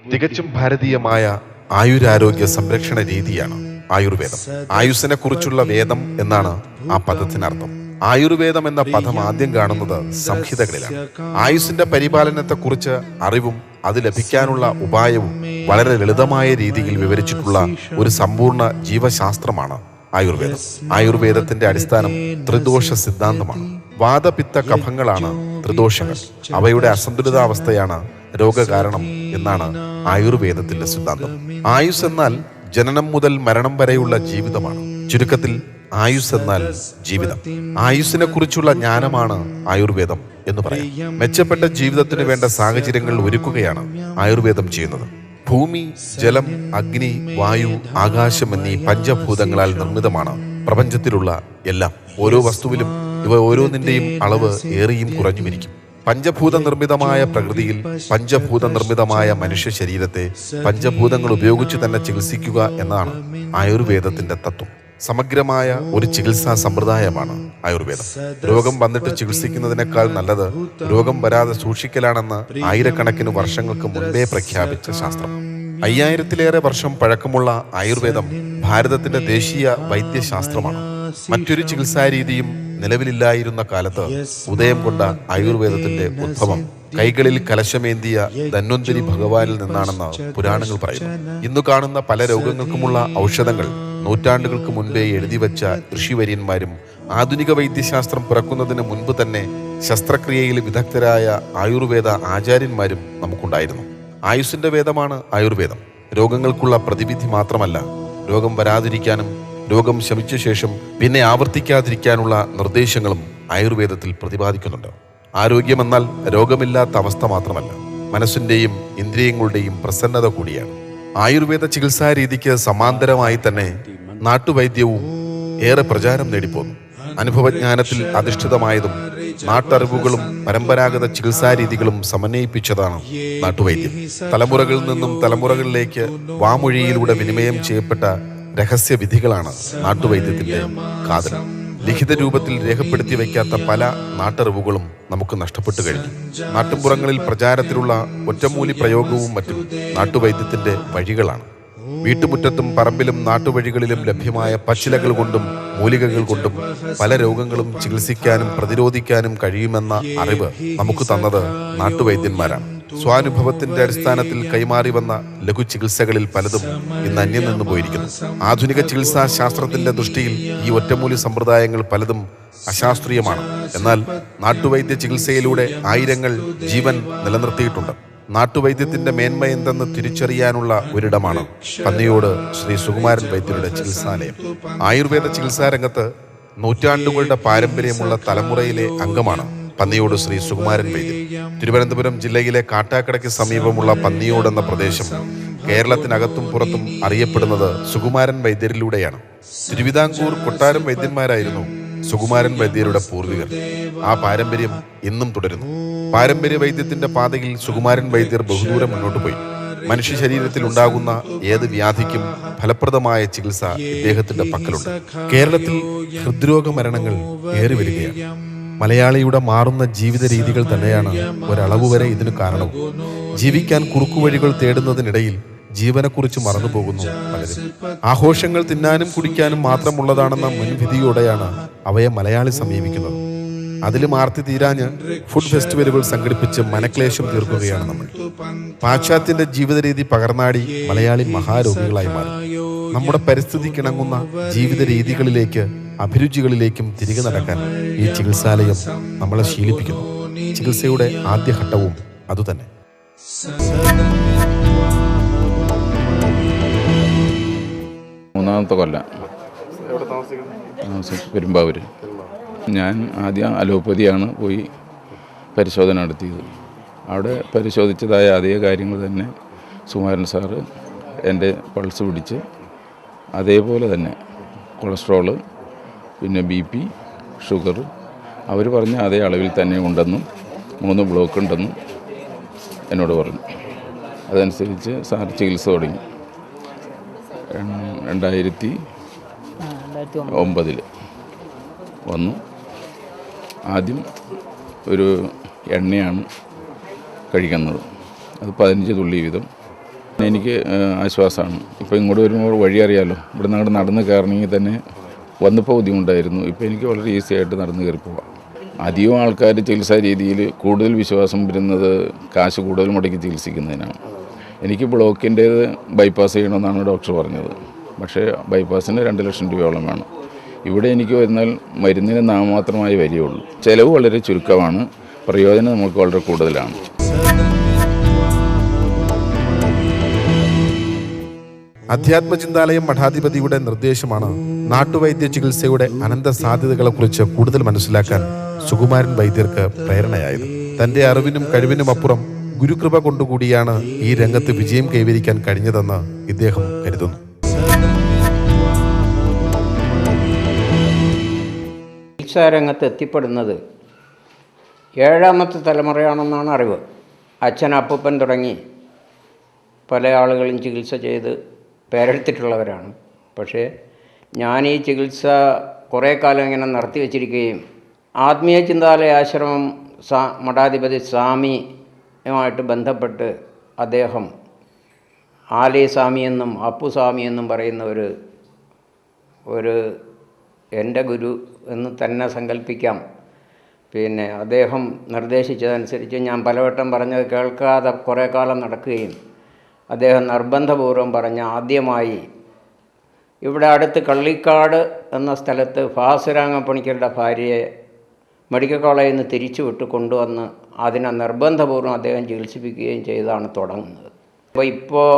തികച്ചും ഭാരതീയമായ ആയുരാരോഗ്യ സംരക്ഷണ രീതിയാണ് ആയുർവേദം. ആയുസ്സിനെ കുറിച്ചുള്ള വേദം എന്നാണ് ആ പദത്തിനർത്ഥം. ആയുർവേദം എന്ന പദം ആദ്യം കാണുന്നത് സംഹിതകളിലാണ്. ആയുസ്സിന്റെ പരിപാലനത്തെക്കുറിച്ച് അറിവും അത് ലഭിക്കാനുള്ള ഉപായവും വളരെ ലളിതമായ രീതിയിൽ വിവരിച്ചിട്ടുള്ള ഒരു സമ്പൂർണ്ണ ജീവശാസ്ത്രമാണ് ആയുർവേദം. ആയുർവേദത്തിന്റെ അടിസ്ഥാനം ത്രിദോഷ സിദ്ധാന്തമാണ്. വാതപിത്ത കഫങ്ങളാണ് ത്രിദോഷങ്ങൾ. അവയുടെ അസന്തുലിതാവസ്ഥയാണ് രോഗകാരണം എന്നാണ് ആയുർവേദത്തിന്റെ സിദ്ധാന്തം. ആയുസ് എന്നാൽ ജനനം മുതൽ മരണം വരെയുള്ള ജീവിതമാണ്. ചുരുക്കത്തിൽ ആയുസ് എന്നാൽ ജീവിതം. ആയുസ്സിനെ കുറിച്ചുള്ള ജ്ഞാനമാണ് ആയുർവേദം എന്ന് പറയാം. മെച്ചപ്പെട്ട ജീവിതത്തിന് വേണ്ട സാഹചര്യങ്ങൾ ഒരുക്കുകയാണ് ആയുർവേദം ചെയ്യുന്നത്. ഭൂമി, ജലം, അഗ്നി, വായു, ആകാശം എന്നീ പഞ്ചഭൂതങ്ങളാൽ നിർമ്മിതമാണ് പ്രപഞ്ചത്തിലുള്ള എല്ലാം. ഓരോ വസ്തുവിലും ഇവ ഓരോന്നിന്റെയും അളവ് ഏറിയും കുറഞ്ഞുമിരിക്കും. പഞ്ചഭൂത നിർമ്മിതമായ പ്രകൃതിയിൽ പഞ്ചഭൂത നിർമ്മിതമായ മനുഷ്യ ശരീരത്തെ പഞ്ചഭൂതങ്ങൾ ഉപയോഗിച്ച് തന്നെ ചികിത്സിക്കുക എന്നതാണ് ആയുർവേദത്തിന്റെ തത്വം. സമഗ്രമായ ഒരു ചികിത്സാ സമ്പ്രദായമാണ് ആയുർവേദം. രോഗം വന്നിട്ട് ചികിത്സിക്കുന്നതിനേക്കാൾ നല്ലത് രോഗം വരാതെ സൂക്ഷിക്കലാണെന്ന് ആയിരക്കണക്കിന് വർഷങ്ങൾക്ക് മുൻപേ പ്രഖ്യാപിച്ച ശാസ്ത്രം. 5000-ലേറെ വർഷം പഴക്കമുള്ള ആയുർവേദം ഭാരതത്തിന്റെ ദേശീയ വൈദ്യശാസ്ത്രമാണ്. മറ്റൊരു ചികിത്സാരീതിയും നിലവിലില്ലായിരുന്ന കാലത്ത് ഉദയം കൊണ്ട ആയുർവേദത്തിന്റെ ഉദ്ഭവം കൈകളിൽ കലശമേന്തിയ ധന്വന്തരി ഭഗവാനിൽ നിന്നാണെന്ന് പുരാണങ്ങൾ പറയുന്നു. ഇന്നു കാണുന്ന പല രോഗങ്ങൾക്കുമുള്ള ഔഷധങ്ങൾ നൂറ്റാണ്ടുകൾക്ക് മുൻപേ എഴുതിവെച്ച ഋഷിവര്യന്മാരും ആധുനിക വൈദ്യശാസ്ത്രം പിറക്കുന്നതിന് മുൻപ് തന്നെ ശസ്ത്രക്രിയയിൽ വിദഗ്ധരായ ആയുർവേദ ആചാര്യന്മാരും നമുക്കുണ്ടായിരുന്നു. ആയുസ്സിന്റെ വേദമാണ് ആയുർവേദം. രോഗങ്ങൾക്കുള്ള പ്രതിവിധി മാത്രമല്ല, രോഗം വരാതിരിക്കാനും രോഗം ശമിച്ച ശേഷം പിന്നെ ആവർത്തിക്കാതിരിക്കാനുള്ള നിർദ്ദേശങ്ങളും ആയുർവേദത്തിൽ പ്രതിപാദിക്കുന്നുണ്ട്. ആരോഗ്യമെന്നാൽ രോഗമില്ലാത്ത അവസ്ഥ മാത്രമല്ല, മനസ്സിന്റെയും ഇന്ദ്രിയങ്ങളുടെയും പ്രസന്നത കൂടിയാണ്. ആയുർവേദ ചികിത്സാ രീതിക്ക് സമാന്തരമായി തന്നെ നാട്ടുവൈദ്യവും ഏറെ പ്രചാരം നേടിപ്പോന്നു. അനുഭവജ്ഞാനത്തിൽ അധിഷ്ഠിതമായതും നാട്ടറിവുകളും പരമ്പരാഗത ചികിത്സാ രീതികളും സമന്വയിപ്പിച്ചതാണ് നാട്ടുവൈദ്യം. തലമുറകളിൽ നിന്നും തലമുറകളിലേക്ക് വാമൊഴിയിലൂടെ വിനിമയം ചെയ്യപ്പെട്ട രഹസ്യവിധികളാണ് നാട്ടുവൈദ്യത്തിന്റെ കാതൽ. ലിഖിത രൂപത്തിൽ രേഖപ്പെടുത്തി വയ്ക്കാത്ത പല നാട്ടറിവുകളും നമുക്ക് നഷ്ടപ്പെട്ടു കഴിഞ്ഞു. നാട്ടുമ്പുറങ്ങളിൽ പ്രചാരത്തിലുള്ള ഒറ്റമൂലി പ്രയോഗവും മറ്റും നാട്ടുവൈദ്യത്തിന്റെ വഴികളാണ്. വീട്ടുമുറ്റത്തും പറമ്പിലും നാട്ടുവഴികളിലും ലഭ്യമായ പച്ചിലകൾ കൊണ്ടും മൂലികകൾ കൊണ്ടും പല രോഗങ്ങളും ചികിത്സിക്കാനും പ്രതിരോധിക്കാനും കഴിയുമെന്ന അറിവ് നമുക്ക് തന്നത് നാട്ടുവൈദ്യന്മാരാണ്. സ്വാനുഭവത്തിന്റെ അടിസ്ഥാനത്തിൽ കൈമാറി വന്ന ലഘു ചികിത്സകളിൽ പലതും ഇന്ന് അന്യം നിന്ന് പോയിരിക്കുന്നു. ആധുനിക ചികിത്സാ ശാസ്ത്രത്തിന്റെ ദൃഷ്ടിയിൽ ഈ ഒറ്റമൂലി സമ്പ്രദായങ്ങൾ പലതും അശാസ്ത്രീയമാണ്. എന്നാൽ നാട്ടുവൈദ്യ ചികിത്സയിലൂടെ ആയിരങ്ങൾ ജീവൻ നിലനിർത്തിയിട്ടുണ്ട്. നാട്ടുവൈദ്യത്തിന്റെ മേന്മ എന്തെന്ന് തിരിച്ചറിയാനുള്ള ഒരിടമാണ് പന്നിയോട് ശ്രീ സുകുമാരൻ വൈദ്യരുടെ ചികിത്സാലയം. ആയുർവേദ ചികിത്സാ രംഗത്ത് നൂറ്റാണ്ടുകളുടെ പാരമ്പര്യമുള്ള തലമുറയിലെ അംഗമാണ് പന്നിയോട് ശ്രീ സുകുമാരൻ വൈദ്യർ. തിരുവനന്തപുരം ജില്ലയിലെ കാട്ടാക്കടയ്ക്ക് സമീപമുള്ള പന്നിയോട് എന്ന പ്രദേശം കേരളത്തിനകത്തും പുറത്തും അറിയപ്പെടുന്നത് സുകുമാരൻ വൈദ്യരിലൂടെയാണ്. തിരുവിതാംകൂർ കൊട്ടാരം വൈദ്യന്മാരായിരുന്നു സുകുമാരൻ വൈദ്യരുടെ പൂർവികർ. ആ പാരമ്പര്യം ഇന്നും തുടരുന്നു. പാരമ്പര്യ വൈദ്യത്തിന്റെ പാതയിൽ സുകുമാരൻ വൈദ്യർ ബഹുദൂരം മുന്നോട്ട് പോയി. മനുഷ്യ ശരീരത്തിൽ ഉണ്ടാകുന്ന ഏത് വ്യാധിക്കും ഫലപ്രദമായ ചികിത്സ ഇദ്ദേഹത്തിന്റെ പക്കലുണ്ട്. കേരളത്തിൽ ഹൃദ്രോഗ മരണങ്ങൾ ഏറി വരികയാണ്. മലയാളിയുടെ മാറുന്ന ജീവിത രീതികൾ തന്നെയാണ് ഒരളവ് വരെ ഇതിന് കാരണവും. ജീവിക്കാൻ കുറുക്കുവഴികൾ തേടുന്നതിനിടയിൽ ജീവനെക്കുറിച്ച് മറന്നുപോകുന്നു പലരും. ആഘോഷങ്ങൾ തിന്നാനും കുടിക്കാനും മാത്രമുള്ളതാണെന്ന മുൻവിധിയോടെയാണ് അവയെ മലയാളി സമീപിക്കുന്നത്. അതിലും ആർത്തി തീരാഞ്ഞ് ഫുഡ് ഫെസ്റ്റിവലുകൾ സംഘടിപ്പിച്ച് മനക്ലേശം തീർക്കുകയാണ് നമ്മൾ. പാശ്ചാത്യന്റെ ജീവിത രീതി പകർന്നാടി മലയാളി മഹാരോഗികളായി മാറി. നമ്മുടെ പരിസ്ഥിതിക്കിണങ്ങുന്ന ജീവിത രീതികളിലേക്ക് അഭിരുചികളിലേക്കും തിരികെ നടക്കാൻ ഈ ചികിത്സാലയം നമ്മളെ ശീലിപ്പിക്കുന്നു. ചികിത്സയുടെ ആദ്യഘട്ടവും അതുതന്നെ. മൂന്നാമത്തെ കൊല്ലം പെരുമ്പാവൂര്. ഞാൻ ആദ്യം അലോപ്പതിയാണ് പോയി പരിശോധന നടത്തിയത്. അവിടെ പരിശോധിച്ചതായ അതേ കാര്യങ്ങൾ തന്നെ സുകുമാരൻ സാറ് എൻ്റെ പൾസ് പിടിച്ച് അതേപോലെ തന്നെ കൊളസ്ട്രോള്, പിന്നെ BP, ഷുഗർ അവർ പറഞ്ഞ അതേ അളവിൽ തന്നെ ഉണ്ടെന്നും 3 ബ്ലോക്ക് ഉണ്ടെന്നും എന്നോട് പറഞ്ഞു. അതനുസരിച്ച് സാർ ചികിത്സ തുടങ്ങി. 2009 വന്നു. ആദ്യം ഒരു എണ്ണയാണ് കഴിക്കുന്നത്, അത് 15 തുള്ളി വീതം. എനിക്ക് ആശ്വാസമാണ്. ഇപ്പോൾ ഇങ്ങോട്ട് വരുമ്പോൾ വഴി അറിയാമല്ലോ, ഇവിടെ നിന്ന് അങ്ങോട്ട് നടന്ന് കയറണമെങ്കിൽ തന്നെ വന്നപ്പോൾ ബുദ്ധിമുട്ടായിരുന്നു. ഇപ്പോൾ എനിക്ക് വളരെ ഈസി ആയിട്ട് നടന്ന് കയറി പോവാം. അധികം ആൾക്കാർ ചികിത്സാ രീതിയിൽ കൂടുതൽ വിശ്വാസം വരുന്നത് കാശ് കൂടുതൽ മുടക്കി ചികിത്സിക്കുന്നതിനാണ്. എനിക്ക് ബ്ലോക്കിൻ്റേത് ബൈപ്പാസ് ചെയ്യണമെന്നാണ് ഡോക്ടർ പറഞ്ഞത്. പക്ഷേ ബൈപ്പാസിന് 2 ലക്ഷം രൂപയോളം വേണം. ഇവിടെ എനിക്ക് വരുന്നാൽ മരുന്നിന് നാമമാത്രമായി വരികയുള്ളൂ. ചിലവ് വളരെ ചുരുക്കമാണ്, പ്രയോജനം നമുക്ക് വളരെ കൂടുതലാണ്. അധ്യാത്മചിന്താലയം മഠാധിപതിയുടെ നിർദ്ദേശമാണ് നാട്ടുവൈദ്യ ചികിത്സയുടെ അനന്ത സാധ്യതകളെക്കുറിച്ച് കൂടുതൽ മനസ്സിലാക്കാൻ സുകുമാരൻ വൈദ്യർക്ക് പ്രേരണയായത്. തന്റെ അറിവിനും കഴിവിനും അപ്പുറം ഗുരുകൃപ കൊണ്ടുകൂടിയാണ് ഈ രംഗത്ത് വിജയം കൈവരിക്കാൻ കഴിഞ്ഞതെന്ന് ഇദ്ദേഹം കരുതുന്നു. ചികിത്സാരംഗത്ത് എത്തിപ്പെടുന്നത് 7ാമത്തെ തലമുറയാണെന്നാണ് അറിവ്. അച്ഛൻ, അപ്പൂപ്പൻ തുടങ്ങി പല ആളുകളും ചികിത്സ ചെയ്ത് പേരെടുത്തിട്ടുള്ളവരാണ്. പക്ഷേ ഞാൻ ഈ ചികിത്സ കുറേ കാലം ഇങ്ങനെ നടത്തി വച്ചിരിക്കുകയും ആത്മീയ ചിന്താലയ ആശ്രമം മഠാധിപതി സ്വാമിയുമായിട്ട് ബന്ധപ്പെട്ട് അദ്ദേഹം ആലയ സ്വാമി എന്നും അപ്പുസ്വാമി എന്നും പറയുന്ന ഒരു എൻ്റെ ഗുരു എന്ന് തന്നെ സങ്കല്പിക്കാം. പിന്നെ അദ്ദേഹം നിർദ്ദേശിച്ചതനുസരിച്ച് ഞാൻ പലവട്ടം പറഞ്ഞത് കേൾക്കാതെ കുറേ കാലം നടക്കുകയും അദ്ദേഹം നിർബന്ധപൂർവ്വം പറഞ്ഞ ആദ്യമായി ഇവിടെ അടുത്ത് കള്ളിക്കാട് എന്ന സ്ഥലത്ത് ഫാസുരാങ്ങപ്പണിക്കരുടെ ഭാര്യയെ മെഡിക്കൽ കോളേജിൽ നിന്ന് തിരിച്ചു വിട്ട് കൊണ്ടുവന്ന് അതിനെ നിർബന്ധപൂർവ്വം അദ്ദേഹം ചികിത്സിപ്പിക്കുകയും ചെയ്താണ് തുടങ്ങുന്നത്. ഇപ്പോൾ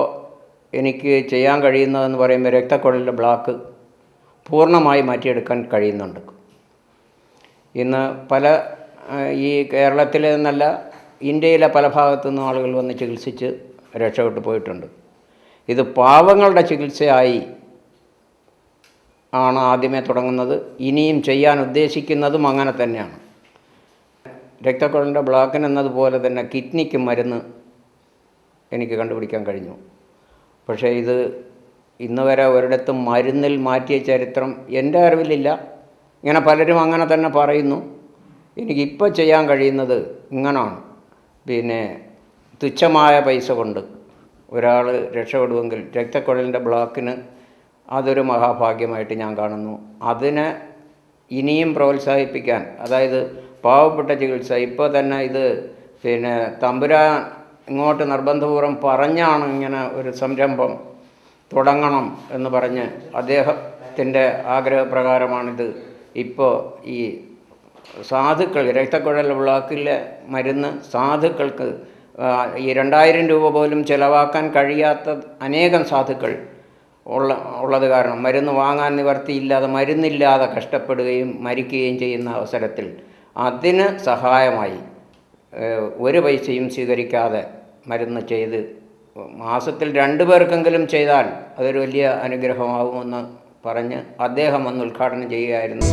എനിക്ക് ചെയ്യാൻ കഴിയുന്നതെന്ന് പറയുമ്പോൾ രക്തക്കുഴലിൻ്റെ ബ്ലോക്ക് പൂർണ്ണമായി മാറ്റിയെടുക്കാൻ കഴിയുന്നുണ്ട്. ഇന്ന് പല ഈ കേരളത്തിലെ എന്നല്ല, ഇന്ത്യയിലെ പല ഭാഗത്തു നിന്നും ആളുകൾ വന്ന് ചികിത്സിച്ച് രക്ഷപ്പെട്ടു പോയിട്ടുണ്ട്. ഇത് പാവങ്ങളുടെ ചികിത്സയായി ആണ് ആദ്യമേ തുടങ്ങുന്നത്. ഇനിയും ചെയ്യാൻ ഉദ്ദേശിക്കുന്നതും അങ്ങനെ തന്നെയാണ്. രക്തക്കുഴലിൻ്റെ ബ്ലോക്കിന് എന്നതുപോലെ തന്നെ കിഡ്നിക്ക് മരുന്ന് എനിക്ക് കണ്ടുപിടിക്കാൻ കഴിഞ്ഞു. പക്ഷേ ഇത് ഇന്ന് വരെ ഒരിടത്തും മരുന്നിൽ മാറ്റിയ ചരിത്രം എൻ്റെ അറിവിലില്ല. ഇങ്ങനെ പലരും അങ്ങനെ തന്നെ പറയുന്നു. എനിക്കിപ്പോൾ ചെയ്യാൻ കഴിയുന്നത് ഇങ്ങനെയാണ്. പിന്നെ തുച്ഛമായ പൈസ കൊണ്ട് ഒരാൾ രക്ഷപ്പെടുമെങ്കിൽ രക്തക്കുഴലിൻ്റെ ബ്ലോക്കിന് അതൊരു മഹാഭാഗ്യമായിട്ട് ഞാൻ കാണുന്നു. അതിനെ ഇനിയും പ്രോത്സാഹിപ്പിക്കാൻ, അതായത് പാവപ്പെട്ട ചികിത്സ ഇപ്പോൾ തന്നെ ഇത് പിന്നെ തമ്പുരാൻ ഇങ്ങോട്ട് നിർബന്ധപൂർവ്വം പറഞ്ഞാണ് ഇങ്ങനെ ഒരു സംരംഭം തുടങ്ങണം എന്ന് പറഞ്ഞ് അദ്ദേഹത്തിൻ്റെ ആഗ്രഹപ്രകാരമാണിത്. ഇപ്പോൾ ഈ സാധുക്കൾ രക്തക്കുഴൽ ബ്ലോക്കിലെ മരുന്ന് സാധുക്കൾക്ക് ഈ 2000 രൂപ പോലും ചിലവാക്കാൻ കഴിയാത്ത അനേകം സാധുക്കൾ ഉള്ളത് കാരണം മരുന്ന് വാങ്ങാൻ നിവർത്തിയില്ലാതെ മരുന്നില്ലാതെ കഷ്ടപ്പെടുകയും മരിക്കുകയും ചെയ്യുന്ന അവസരത്തിൽ അതിന് സഹായമായി ഒരു പൈസയും സ്വീകരിക്കാതെ മരുന്ന് ചെയ്ത് മാസത്തിൽ 2 പേർക്കെങ്കിലും ചെയ്താൽ അതൊരു വലിയ അനുഗ്രഹമാകുമെന്ന് പറഞ്ഞ് അദ്ദേഹം വന്ന് ഉദ്ഘാടനം ചെയ്യുകയായിരുന്നു.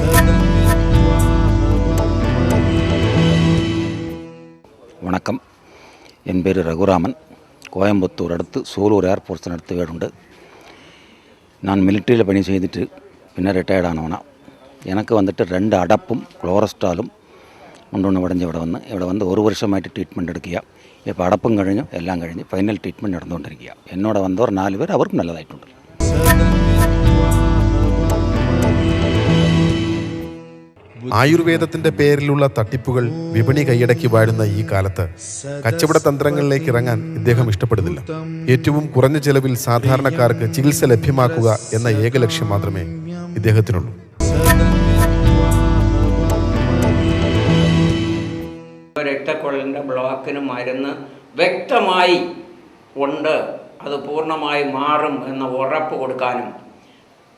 வணக்கம், என் பேர் ரகுராமன். கோயம்புத்தூர் அடுத்து சூலூர் ஏர்போர்ட்ஸினடுத்து வீடுண்டு. நான் மிலிட்ரியில் பணி செய்துட்டு പിന്നെ റിട്ടയർഡ് ആണവനാ. എനിക്ക് വന്നിട്ട് 2 അടപ്പും ക്ലോറസ്ട്രാലും കൊണ്ടുവന്ന് ഇവിടെ വന്ന് 1 വർഷമായിട്ട് ട്രീറ്റ്മെൻറ്റ് എടുക്കുക. ഇപ്പോൾ അടപ്പും കഴിഞ്ഞു, എല്ലാം കഴിഞ്ഞ് ഫൈനൽ ട്രീറ്റ്മെൻറ്റ് നടന്നുകൊണ്ടിരിക്കുക. എന്നോട് വന്നവർ 4 പേർ, അവർക്കും നല്ലതായിട്ടുണ്ട്. ആയുർവേദത്തിന്റെ പേരിലുള്ള തട്ടിപ്പുകൾ വിപണി കൈയടക്കി വാഴുന്ന ഈ കാലത്ത് കച്ചവട തന്ത്രങ്ങളിലേക്ക് ഇറങ്ങാൻ ഇദ്ദേഹം ഇഷ്ടപ്പെടുന്നില്ല. ഏറ്റവും കുറഞ്ഞ ചെലവിൽ സാധാരണക്കാർക്ക് ചികിത്സ ലഭ്യമാക്കുക എന്ന ഏക ലക്ഷ്യം മാത്രമേ ഇദ്ദേഹത്തിനുള്ളൂ. രക്തക്കുഴലിൻ്റെ ബ്ലോക്കിന് മരുന്ന് വ്യക്തമായി ഉണ്ട്, അത് പൂർണ്ണമായി മാറും എന്ന ഉറപ്പ് കൊടുക്കാനും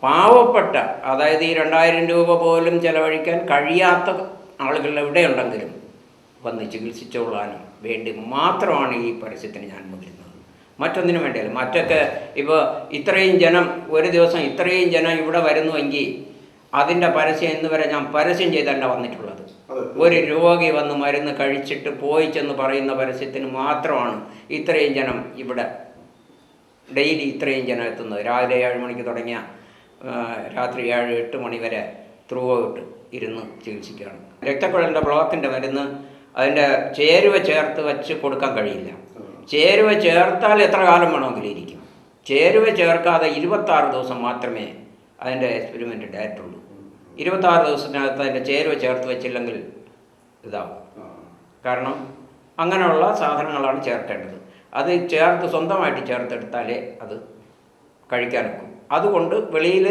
പാവപ്പെട്ട, അതായത് ഈ 2000 രൂപ പോലും ചെലവഴിക്കാൻ കഴിയാത്ത ആളുകൾ എവിടെയുണ്ടെങ്കിലും വന്ന് ചികിത്സിച്ചുകൊള്ളാനും വേണ്ടി മാത്രമാണ് ഈ പരസ്യത്തിന് ഞാൻ മുതിരുന്നത്. മറ്റൊന്നിനും വേണ്ടിയല്ല. മറ്റൊക്കെ ഇപ്പോൾ ഇത്രയും ജനം ഒരു ദിവസം ഇത്രയും ജനം ഇവിടെ വരുന്നുവെങ്കിൽ അതിൻ്റെ പരസ്യം ഇന്ന് വരെ ഞാൻ പരസ്യം ചെയ്തല്ല വന്നിട്ടുള്ളത്. ഒരു രോഗി വന്ന് മരുന്ന് കഴിച്ചിട്ട് പോയി ചെന്ന് പറയുന്ന പരസ്യത്തിന് മാത്രമാണ് ഇത്രയും ജനം ഇവിടെ ഡെയിലി ഇത്രയും ജനം എത്തുന്നത്. രാവിലെ 7 മണിക്ക് തുടങ്ങിയ രാത്രി 7-8 മണി വരെ ത്രൂ ഔട്ട് ഇരുന്ന് ചികിത്സിക്കുകയാണ്. രക്തക്കുഴലിൻ്റെ ബ്ലോക്കിൻ്റെ മരുന്ന് അതിൻ്റെ ചേരുവ ചേർത്ത് വെച്ച് കൊടുക്കാൻ കഴിയില്ല. ചേരുവ ചേർത്താൽ എത്ര കാലം വേണമെങ്കിലും ഇരിക്കും. ചേരുവ ചേർക്കാതെ 26 ദിവസം മാത്രമേ അതിൻ്റെ എക്സ്പെരിമെൻ്റ് ഡയറ്റുള്ളൂ. 26 ദിവസത്തിനകത്ത് അതിൻ്റെ ചേരുവ ചേർത്ത് വെച്ചില്ലെങ്കിൽ ഇതാവും. കാരണം അങ്ങനെയുള്ള സാധനങ്ങളാണ് ചേർക്കേണ്ടത്. അത് ചേർത്ത് സ്വന്തമായിട്ട് ചേർത്തെടുത്താലേ അത് കഴിക്കാനൊക്കും. അതുകൊണ്ട് വെളിയിൽ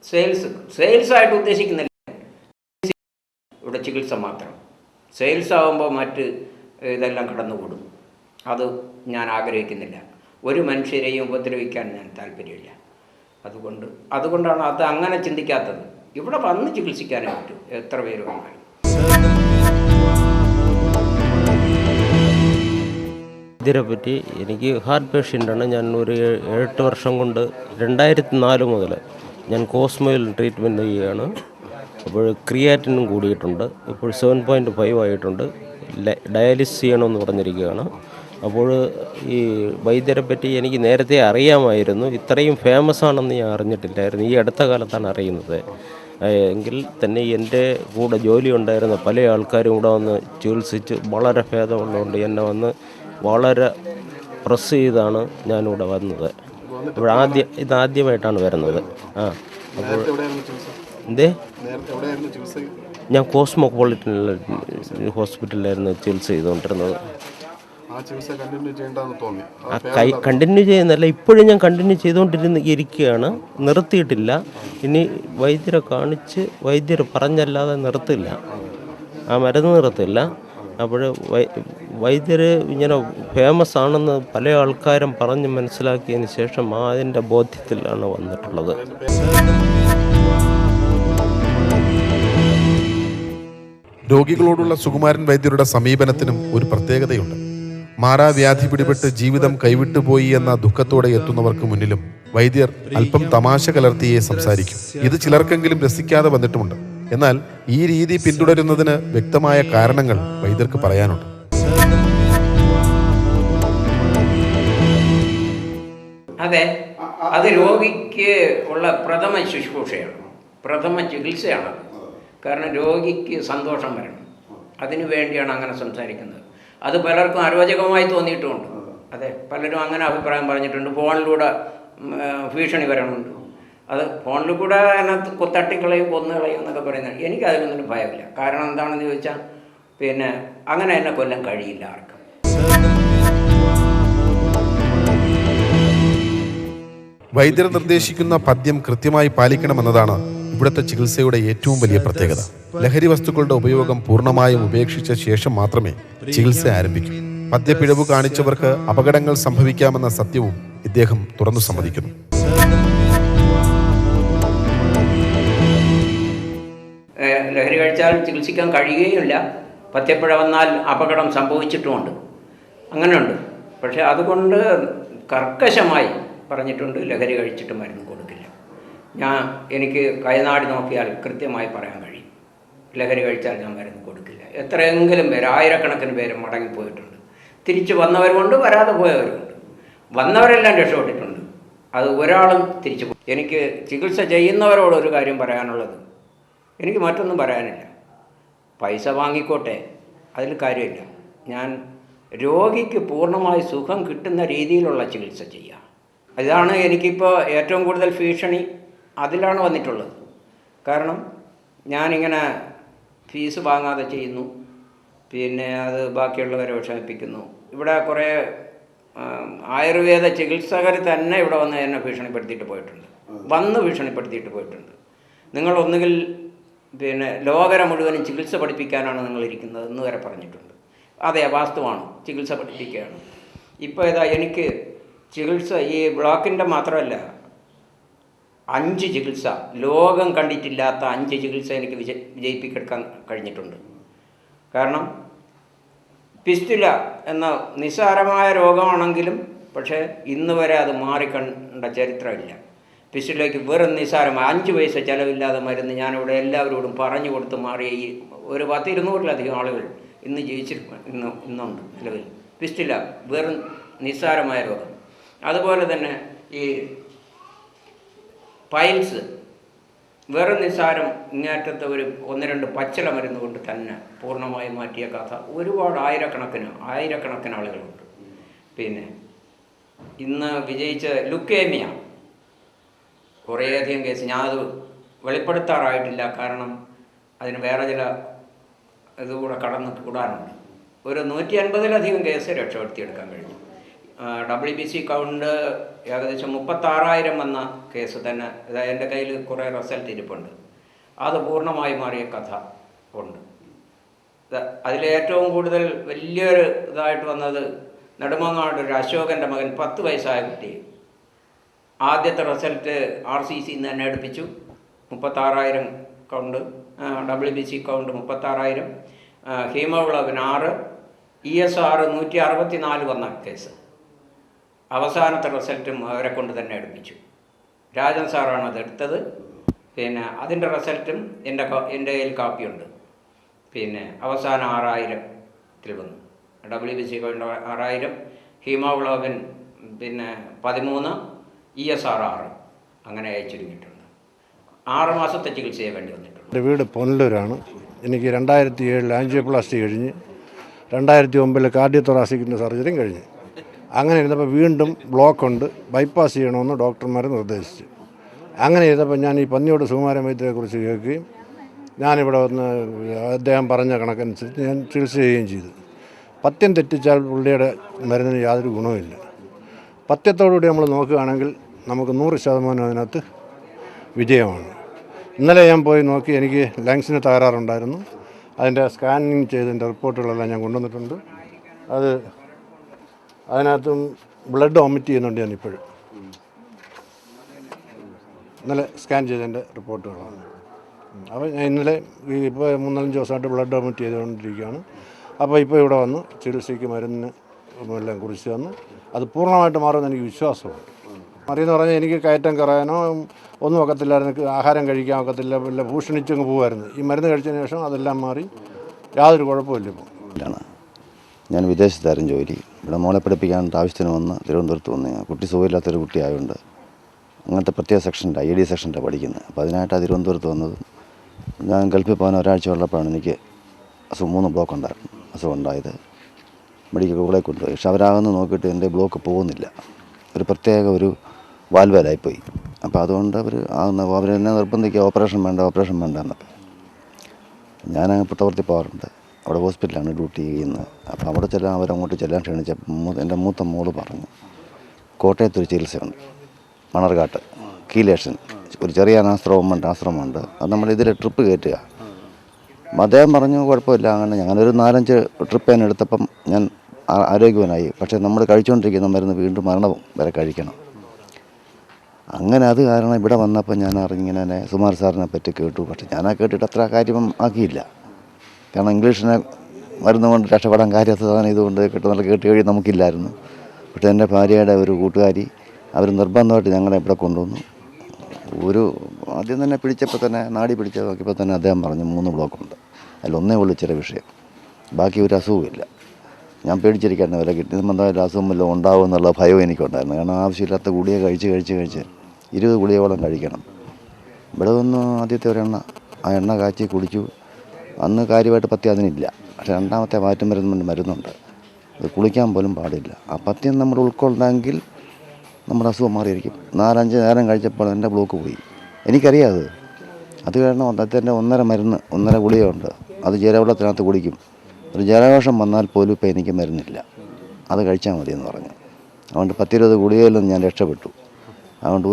സെയിൽസായിട്ട് ഉദ്ദേശിക്കുന്നില്ല, ഇവിടെ ചികിത്സ മാത്രം. സെയിൽസ് ആകുമ്പോൾ മറ്റ് ഇതെല്ലാം കടന്നുകൂടും. അത് ഞാൻ ആഗ്രഹിക്കുന്നില്ല. ഒരു മനുഷ്യരെയും ഉപദ്രവിക്കാൻ ഞാൻ താല്പര്യമില്ല. അതുകൊണ്ടാണ് അത് അങ്ങനെ ചിന്തിക്കാത്തത്. ഇവിടെ വന്ന് ചികിത്സിക്കാനേ പറ്റും, എത്ര പേര് വന്നാലും. ഇതിനെപ്പറ്റി എനിക്ക് ഹാർട്ട് പേഷ്യൻ്റാണ്. ഞാൻ ഒരു 8 വർഷം കൊണ്ട് 2004 മുതൽ ഞാൻ കോസ്മോയിൽ ട്രീറ്റ്മെൻറ്റ് ചെയ്യുകയാണ്. അപ്പോൾ ക്രിയാറ്റിനും കൂടിയിട്ടുണ്ട്. ഇപ്പോൾ 7.5 ആയിട്ടുണ്ട്. ഡയാലിസിസ് ചെയ്യണമെന്ന് പറഞ്ഞിരിക്കുകയാണ്. അപ്പോൾ ഈ വൈദ്യരെ പറ്റി എനിക്ക് നേരത്തെ അറിയാമായിരുന്നു. ഇത്രയും ഫേമസ് ആണെന്ന് ഞാൻ അറിഞ്ഞിട്ടില്ലായിരുന്നു. ഈ അടുത്ത കാലത്താണ് അറിയുന്നത്. എങ്കിൽ തന്നെ എൻ്റെ കൂടെ ജോലി ഉണ്ടായിരുന്ന പല ആൾക്കാരും കൂടെ വന്ന് ചികിത്സിച്ച് വളരെ ഭേദമുള്ളതുകൊണ്ട് എന്നെ വന്ന് വളരെ പ്രസ് ചെയ്താണ് ഞാനിവിടെ വന്നത്. ഇവിടെ ഇതാദ്യമായിട്ടാണ് വരുന്നത്. അപ്പോൾ ഞാൻ കോസ്മോപൊളിറ്റൻ ഹോസ്പിറ്റലിലായിരുന്നു ചികിത്സ ചെയ്തുകൊണ്ടിരുന്നത്. കണ്ടിന്യൂ ചെയ്യുന്നല്ല, ഇപ്പോഴും ഞാൻ കണ്ടിന്യൂ ചെയ്തുകൊണ്ടിരിക്കുകയാണ്. നിർത്തിയിട്ടില്ല. ഇനി വൈദ്യരെ കാണിച്ച് വൈദ്യർ പറഞ്ഞല്ലാതെ നിർത്തില്ല, ആ മരുന്ന് നിർത്തില്ല. അപ്പോൾ വൈദ്യർ ഇങ്ങനെ ഫേമസ് ആണെന്ന് പല ആൾക്കാരും പറഞ്ഞ് മനസ്സിലാക്കിയതിന് ശേഷം അതിൻ്റെ ബോധ്യത്തിലാണ് വന്നിട്ടുള്ളത്. രോഗികളോടുള്ള സുകുമാരൻ വൈദ്യരുടെ സമീപനത്തിനും ഒരു പ്രത്യേകതയുണ്ട്. മാറാവ്യാധി പിടിപെട്ട് ജീവിതം കൈവിട്ടുപോയി എന്ന ദുഃഖത്തോടെ എത്തുന്നവർക്ക് മുന്നിലും വൈദ്യർ അല്പം തമാശ കലർത്തിയേ സംസാരിക്കും. ഇത് ചിലർക്കെങ്കിലും രസിക്കാതെ വന്നിട്ടുമുണ്ട്. എന്നാൽ ഈ രീതി പിന്തുടരുന്നതിന് വ്യക്തമായ കാരണങ്ങൾ വൈദ്യർക്ക് പറയാനുണ്ട്. അതെ, അത് രോഗിക്ക് ഉള്ള പ്രഥമ ശുശ്രൂഷയാണ്, പ്രഥമ ചികിത്സയാണ്. കാരണം രോഗിക്ക് സന്തോഷം വരണം, അതിനു വേണ്ടിയാണ് അങ്ങനെ സംസാരിക്കുന്നത്. അത് പലർക്കും അരോചകമായി തോന്നിയിട്ടുമുണ്ട്. അതെ, പലരും അങ്ങനെ അഭിപ്രായം പറഞ്ഞിട്ടുണ്ട്. ഫോണിലൂടെ ഭീഷണി വരണമുണ്ട്. അത് ഫോണിൽ കൂടെ അതിനകത്ത് തട്ടിക്കളയും കൊന്നുകളയും എന്നൊക്കെ പറയുന്നത് എനിക്കതിനൊന്നും ഭയമില്ല. കാരണം എന്താണെന്ന് ചോദിച്ചാൽ അങ്ങനെ എന്നെ കൊല്ലാൻ കഴിയില്ല ആർക്കും. വൈദ്യർ നിർദ്ദേശിക്കുന്ന പഥ്യം കൃത്യമായി പാലിക്കണമെന്നതാണ് ഇവിടുത്തെ ചികിത്സയുടെ ഏറ്റവും വലിയ പ്രത്യേകത. ലഹരി വസ്തുക്കളുടെ ഉപയോഗം പൂർണ്ണമായും ഉപേക്ഷിച്ച ശേഷം മാത്രമേ ചികിത്സ ആരംഭിക്കൂ. പഥ്യപ്പിഴവ് കാണിച്ചവർക്ക് അപകടങ്ങൾ സംഭവിക്കാമെന്ന സത്യവും ഇദ്ദേഹം തുറന്നു സമ്മതിക്കുന്നു. ലഹരി കഴിച്ചാൽ ചികിത്സിക്കാൻ കഴിയുകയില്ല. പഥ്യപ്പിഴ വന്നാൽ അപകടം സംഭവിച്ചിട്ടുമുണ്ട്, അങ്ങനെയുണ്ട്. പക്ഷെ അതുകൊണ്ട് കർക്കശമായി പറഞ്ഞിട്ടുണ്ട് ലഹരി കഴിച്ചിട്ട് മരുന്ന് കൊടുക്കില്ല. എനിക്ക് കൈനാടി നോക്കിയാൽ കൃത്യമായി പറയാൻ കഴിയും, ലഹരി കഴിച്ചാൽ ഞാൻ മരുന്ന് കൊടുക്കില്ല. എത്രയെങ്കിലും പേര്, ആയിരക്കണക്കിന് പേര് മടങ്ങിപ്പോയിട്ടുണ്ട്. തിരിച്ചു വന്നവരുമുണ്ട്, വരാതെ പോയവരുമുണ്ട്. വന്നവരെല്ലാം രക്ഷപ്പെട്ടിട്ടുണ്ട്. അത് ഒരാളും തിരിച്ചു പോയി. എനിക്ക് ചികിത്സ ചെയ്യുന്നവരോടൊരു കാര്യം പറയാനുള്ളത്, എനിക്ക് മറ്റൊന്നും പറയാനില്ല. പൈസ വാങ്ങിക്കോട്ടെ, അതിൽ കാര്യമില്ല. ഞാൻ രോഗിക്ക് പൂർണ്ണമായി സുഖം കിട്ടുന്ന രീതിയിലുള്ള ചികിത്സ ചെയ്യാം. ഇതാണ് എനിക്കിപ്പോൾ ഏറ്റവും കൂടുതൽ ഭീഷണി, അതിലാണ് വന്നിട്ടുള്ളത്. കാരണം ഞാനിങ്ങനെ ഫീസ് വാങ്ങാതെ ചെയ്യുന്നു, അത് ബാക്കിയുള്ളവരെ വിഷമിപ്പിക്കുന്നു. ഇവിടെ കുറേ ആയുർവേദ ചികിത്സകർ തന്നെ ഇവിടെ വന്ന് എന്നെ ഭീഷണിപ്പെടുത്തിയിട്ട് പോയിട്ടുണ്ട്. നിങ്ങളൊന്നുകിൽ ലോകരെ മുഴുവനും ചികിത്സ പഠിപ്പിക്കാനാണ് നിങ്ങളിരിക്കുന്നത് എന്ന് വരെ പറഞ്ഞിട്ടുണ്ട്. അതെ, വാസ്തവമാണ്, ചികിത്സ പഠിപ്പിക്കുകയാണ്. ഇപ്പോൾ എനിക്ക് ചികിത്സ ഈ ബ്ലോക്കിൻ്റെ മാത്രമല്ല, 5 ചികിത്സ, ലോകം കണ്ടിട്ടില്ലാത്ത 5 ചികിത്സ എനിക്ക് വിജയിപ്പിക്കെടുക്കാൻ കഴിഞ്ഞിട്ടുണ്ട്. കാരണം ഫിസ്റ്റുല എന്ന നിസ്സാരമായ രോഗമാണെങ്കിലും പക്ഷേ ഇന്ന് വരെ അത് മാറിക്കണ്ട ചരിത്രമില്ല. ഫിസ്റ്റിലേക്ക് വെറും നിസ്സാരമായി 5 പൈസ ചിലവില്ലാതെ മരുന്ന് ഞാനിവിടെ എല്ലാവരോടും പറഞ്ഞു കൊടുത്ത് മാറിയ ഈ ഒരു 100-200-ലധികം ആളുകൾ ഇന്ന് ഇന്നുണ്ട് നിലവിൽ. ഫിസ്റ്റില്ല വെറും നിസ്സാരമായ രോഗം. അതുപോലെ തന്നെ ഈ പൈൽസ് വെറും നിസ്സാരം ഇങ്ങേറ്റത്തെ ഒരു 1-2 പച്ചില മരുന്ന് കൊണ്ട് തന്നെ പൂർണ്ണമായി മാറ്റിയ കഥ ഒരുപാട് ആയിരക്കണക്കിന് ആളുകളുണ്ട്. പിന്നെ ഇന്ന് വിജയിച്ച ലുക്കേമിയ കുറേയധികം കേസ് ഞാനത് വെളിപ്പെടുത്താറായിട്ടില്ല, കാരണം അതിന് വേറെ ചില ഇതുകൂടെ കൂടാനുണ്ട്. ഒരു 150-ലധികം കേസ് രക്ഷപ്പെടുത്തിയെടുക്കാൻ കഴിഞ്ഞു. WBC കൗണ്ട് ഏകദേശം 36,000 വന്ന കേസ് തന്നെ എൻ്റെ കയ്യിൽ കുറേ റിസൾട്ട് ഇരിപ്പുണ്ട്. അത് പൂർണ്ണമായി മാറിയ കഥ ഉണ്ട്. അതിലേറ്റവും കൂടുതൽ വലിയൊരു ഇതായിട്ട് വന്നത് നെടുമങ്ങാട് ഒരു അശോകൻ്റെ മകൻ 10 വയസ്സായ കുട്ടി ആദ്യത്തെ റിസൾട്ട് RCC തന്നെ എടുപ്പിച്ചു. 36,000 count, WBC count 36,000, haemoglobin 6, ESR 164 വന്ന കേസ്. അവസാനത്തെ റിസൾട്ടും അവരെ കൊണ്ട് തന്നെ എടുപ്പിച്ചു. രാജൻ സാറാണ് അതെടുത്തത്. പിന്നെ അതിൻ്റെ റിസൾട്ടും എൻ്റെ കയ്യിൽ കാപ്പിയുണ്ട്. പിന്നെ അവസാനം 6,000 വന്നു. WBC കൗണ്ട് 6,000, ഹീമോഗ്ലോബിൻ പിന്നെ 13, ESR 6, അങ്ങനെ ചുരുങ്ങിയിട്ടുണ്ട്. 6 മാസത്തെ ചികിത്സയെ വേണ്ടി വന്നിട്ടുണ്ട്. എൻ്റെ വീട് പൊന്നലൂരാണ്. എനിക്ക് 2007 ആൻജിയോപ്ലാസ്റ്റി കഴിഞ്ഞ് 2009 കാർഡിയോതൊറാസിക്കിൻ്റെ സർജറിയും കഴിഞ്ഞ്. അങ്ങനെ ഇരുന്നപ്പോൾ വീണ്ടും ബ്ലോക്കുണ്ട്, ബൈപ്പാസ് ചെയ്യണമെന്ന് ഡോക്ടർമാർ നിർദ്ദേശിച്ചു. അങ്ങനെ ഇരുന്നപ്പോൾ ഞാൻ ഈ പന്നിയോട് സുകുമാരൻ വൈദ്യരെക്കുറിച്ച് കേൾക്കുകയും ഞാനിവിടെ വന്ന് അദ്ദേഹം പറഞ്ഞ കണക്കനുസരിച്ച് ഞാൻ ചികിത്സ ചെയ്യുകയും ചെയ്തു. പഥ്യം തെറ്റിച്ചാൽ പുള്ളിയുടെ മരുന്നിന് യാതൊരു ഗുണവുമില്ല. പഥ്യത്തോടുകൂടി നമ്മൾ നോക്കുകയാണെങ്കിൽ നമുക്ക് 100% അതിനകത്ത് വിജയമാണ്. ഇന്നലെ ഞാൻ പോയി നോക്കി, എനിക്ക് ലങ്സിന് തകരാറുണ്ടായിരുന്നു. അതിൻ്റെ സ്കാനിങ് ചെയ്തതിൻ്റെ റിപ്പോർട്ടുകളെല്ലാം ഞാൻ കൊണ്ടുവന്നിട്ടുണ്ട്. അതിനകത്തും ബ്ലഡ് വോമിറ്റ് ചെയ്യുന്നുണ്ട് ഞാനിപ്പോഴും. ഇന്നലെ സ്കാൻ ചെയ്തതിൻ്റെ റിപ്പോർട്ടുകളാണ്. അപ്പോൾ ഞാൻ ഇന്നലെ ഇപ്പോൾ 3-4 ദിവസമായിട്ട് ബ്ലഡ് വോമിറ്റ് ചെയ്തുകൊണ്ടിരിക്കുകയാണ്. അപ്പോൾ ഇപ്പോൾ ഇവിടെ വന്ന് ചികിത്സയ്ക്ക് മരുന്നിന് എല്ലാം കുറിച്ച് തന്നു. അത് പൂർണ്ണമായിട്ട് മാറുമെന്ന് എനിക്ക് വിശ്വാസമുണ്ട്. മറിയെന്ന് പറഞ്ഞാൽ എനിക്ക് കയറ്റം കയറാനോ ഒന്നും ഒക്കത്തില്ലായിരുന്നു, ആഹാരം കഴിക്കാൻ ഒക്കത്തില്ല, വല്ല ഭൂഷണിച്ചങ്ങ് പോകുമായിരുന്നു. ഈ മരുന്ന് കഴിച്ചതിന് ശേഷം അതെല്ലാം മാറി, യാതൊരു കുഴപ്പമില്ല. ഇപ്പോൾ ഞാൻ വിദേശത്തായിരുന്നു ജോലി. ഇവിടെ മോളെ പഠിപ്പിക്കാനായിട്ട് ആവശ്യത്തിന് വന്ന് തിരുവനന്തപുരത്ത് വന്ന്, കുട്ടി സുഖമില്ലാത്തൊരു കുട്ടിയായതുകൊണ്ട് അങ്ങനത്തെ പ്രത്യേക സെക്ഷൻ്റെ ED സെക്ഷൻ്റെ പഠിക്കുന്നത്. അപ്പോൾ അതിനായിട്ടാണ് തിരുവനന്തപുരത്ത് വന്നത്. ഞാൻ ഗൾഫിൽ പോകാൻ ഒരാഴ്ച ഉള്ളപ്പോഴാണ് എനിക്ക് 3 ബ്ലോക്ക് ഉണ്ടായിരുന്നു. അസുഖം ഉണ്ടായത്. മെഡിക്കൽ കോളേജിൽ കൊണ്ടുപോയി. പക്ഷെ അവരാകുന്ന നോക്കിയിട്ട് എൻ്റെ ബ്ലോക്ക് പോകുന്നില്ല. ഒരു പ്രത്യേക ഒരു വാൽവേലായിപ്പോയി. അപ്പോൾ അതുകൊണ്ട് അവരെന്നെ നിർബന്ധിക്കുക ഓപ്പറേഷൻ വേണ്ട എന്നപ്പോൾ ഞാനങ്ങ് പുട്ടപർത്തി പോകാറുണ്ട്. അവിടെ ഹോസ്പിറ്റലാണ് ഡ്യൂട്ടി ചെയ്യുന്നത്. അപ്പോൾ അവിടെ അവരങ്ങോട്ട് ചെല്ലാൻ ക്ഷണിച്ചപ്പോൾ എൻ്റെ മൂത്ത മോള് പറഞ്ഞു, കോട്ടയത്തൊരു ചികിത്സയുണ്ട്, മണർകാട്ട് കീലേഷൻ, ഒരു ചെറിയ ആശ്രമമുണ്ട്, അത് നമ്മളിതിലെ ട്രിപ്പ് കയറ്റുക. അദ്ദേഹം പറഞ്ഞു കുഴപ്പമില്ല. അങ്ങനെ ഞാനൊരു 4-5 ട്രിപ്പ് ഞാൻ എടുത്തപ്പം ഞാൻ ആരോഗ്യവാനായി. പക്ഷേ നമ്മൾ കഴിച്ചുകൊണ്ടിരിക്കുന്ന മരുന്ന് വീണ്ടും മരണം വരെ കഴിക്കണം. അങ്ങനെ അത് കാരണം ഇവിടെ വന്നപ്പോൾ ഞാൻ അറിഞ്ഞിങ്ങനെ സുമാർ സാറിനെ പറ്റി കേട്ടു. പക്ഷേ ഞാൻ കേട്ടിട്ട് അത്ര കാര്യം ആക്കിയില്ല. കാരണം ഇംഗ്ലീഷിനെ മരുന്ന് കൊണ്ട് രക്ഷപ്പെടാൻ കാര്യസാധനം ഇതുകൊണ്ട് കിട്ടുന്നുള്ള കേട്ട് കഴിയും നമുക്കില്ലായിരുന്നു. പക്ഷേ എൻ്റെ ഭാര്യയുടെ ഒരു കൂട്ടുകാരി അവർ നിർബന്ധമായിട്ട് ഞങ്ങളെ ഇവിടെ കൊണ്ടുവന്നു. ആദ്യം തന്നെ പിടിച്ചപ്പോൾ തന്നെ നാടി പിടിച്ച് നോക്കിയപ്പോൾ തന്നെ അദ്ദേഹം പറഞ്ഞു 3 ബ്ലോക്കുണ്ട്, അതിലൊന്നേ ഉള്ളൂ ചെറിയ വിഷയം, ബാക്കി ഒരു അസുഖമില്ല. ഞാൻ പേടിച്ചിരിക്കായിരുന്നു, വില കിട്ടി സംബന്ധമായിട്ട് അസുഖം വല്ലതും ഉണ്ടാവും എന്നുള്ള ഭയം എനിക്കുണ്ടായിരുന്നു. കാരണം ആവശ്യമില്ലാത്ത ഗുളിക കഴിച്ച് 20 ഗുളികയോളം കഴിക്കണം. ഇവിടെ വന്ന് ആദ്യത്തെ ഒരെണ്ണ, ആ എണ്ണ കാച്ചി കുടിച്ചു. അന്ന് കാര്യമായിട്ട് പഥ്യം അതിനില്ല. പക്ഷേ രണ്ടാമത്തെ മാറ്റം മരുന്നുണ്ട്, അത് കുളിക്കാൻ പോലും പാടില്ല. ആ പഥ്യം നമ്മൾ ഉൾക്കൊണ്ടെങ്കിൽ നമ്മുടെ അസുഖം മാറിയിരിക്കും. 4-5 നേരം കഴിച്ചപ്പോൾ എൻ്റെ ബ്ലോക്ക് പോയി. എനിക്കറിയാം അത് കാരണം അദ്ദേഹത്തിൻ്റെ 1.5 ഗുളികയുണ്ട്, അത് ജലവെള്ളത്തിനകത്ത് കുടിക്കും. ഒരു ജലദോഷം വന്നാൽ പോലും ഇപ്പോൾ എനിക്ക് മരുന്നില്ല, അത് കഴിച്ചാൽ മതിയെന്ന് പറഞ്ഞു. അതുകൊണ്ട് 10-20 ഗുളികയിലും ഞാൻ രക്ഷപ്പെട്ടു. അതുകൊണ്ട്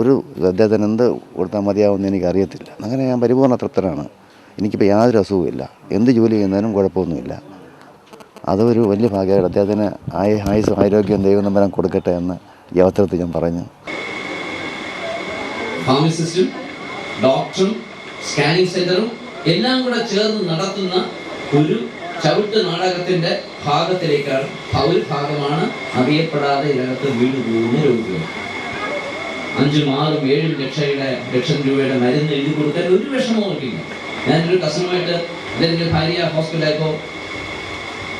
അദ്ദേഹത്തിന് എന്ത് കൊടുത്താൽ മതിയാവുമെന്ന് എനിക്കറിയത്തില്ല. അങ്ങനെ ഞാൻ പരിപൂർണ്ണ തൃപ്തനാണ്. എനിക്കിപ്പോൾ യാതൊരു അസുഖമില്ല, എന്ത് ജോലി ചെയ്യുന്നതിനും കുഴപ്പമൊന്നുമില്ല. അതൊരു വലിയ ഭാഗ്യമായിട്ട് അദ്ദേഹത്തിന് ആയുസ്സും ആരോഗ്യം ദൈവം നമ്പരം കൊടുക്കട്ടെ എന്ന് ഈ അവസരത്തിൽ ഞാൻ പറഞ്ഞു. ഫാർമസിസ്റ്റും ഡോക്ടറും സ്കാനിങ് സെന്ററും എല്ലാം കൂടെ ചേർന്ന് നടത്തുന്ന ഒരു ചവിട്ട് നാടകത്തിന്റെ ഭാഗത്തിലേക്കാണ്, ഒരു ഭാഗമാണ് അറിയപ്പെടാതെ ഇതിനകത്ത് വീട് പോകുന്ന രോഗികൾ. 5, 6, 7 ലക്ഷം രൂപയുടെ മരുന്ന് എഴുതി കൊടുക്കാൻ ഒരു വിഷമവും ഇല്ല. ഞാനൊരു കസ്റ്റമറായിട്ട് അദ്ദേഹത്തിന്റെ ഭാര്യ ഹോസ്പിറ്റലായപ്പോൾ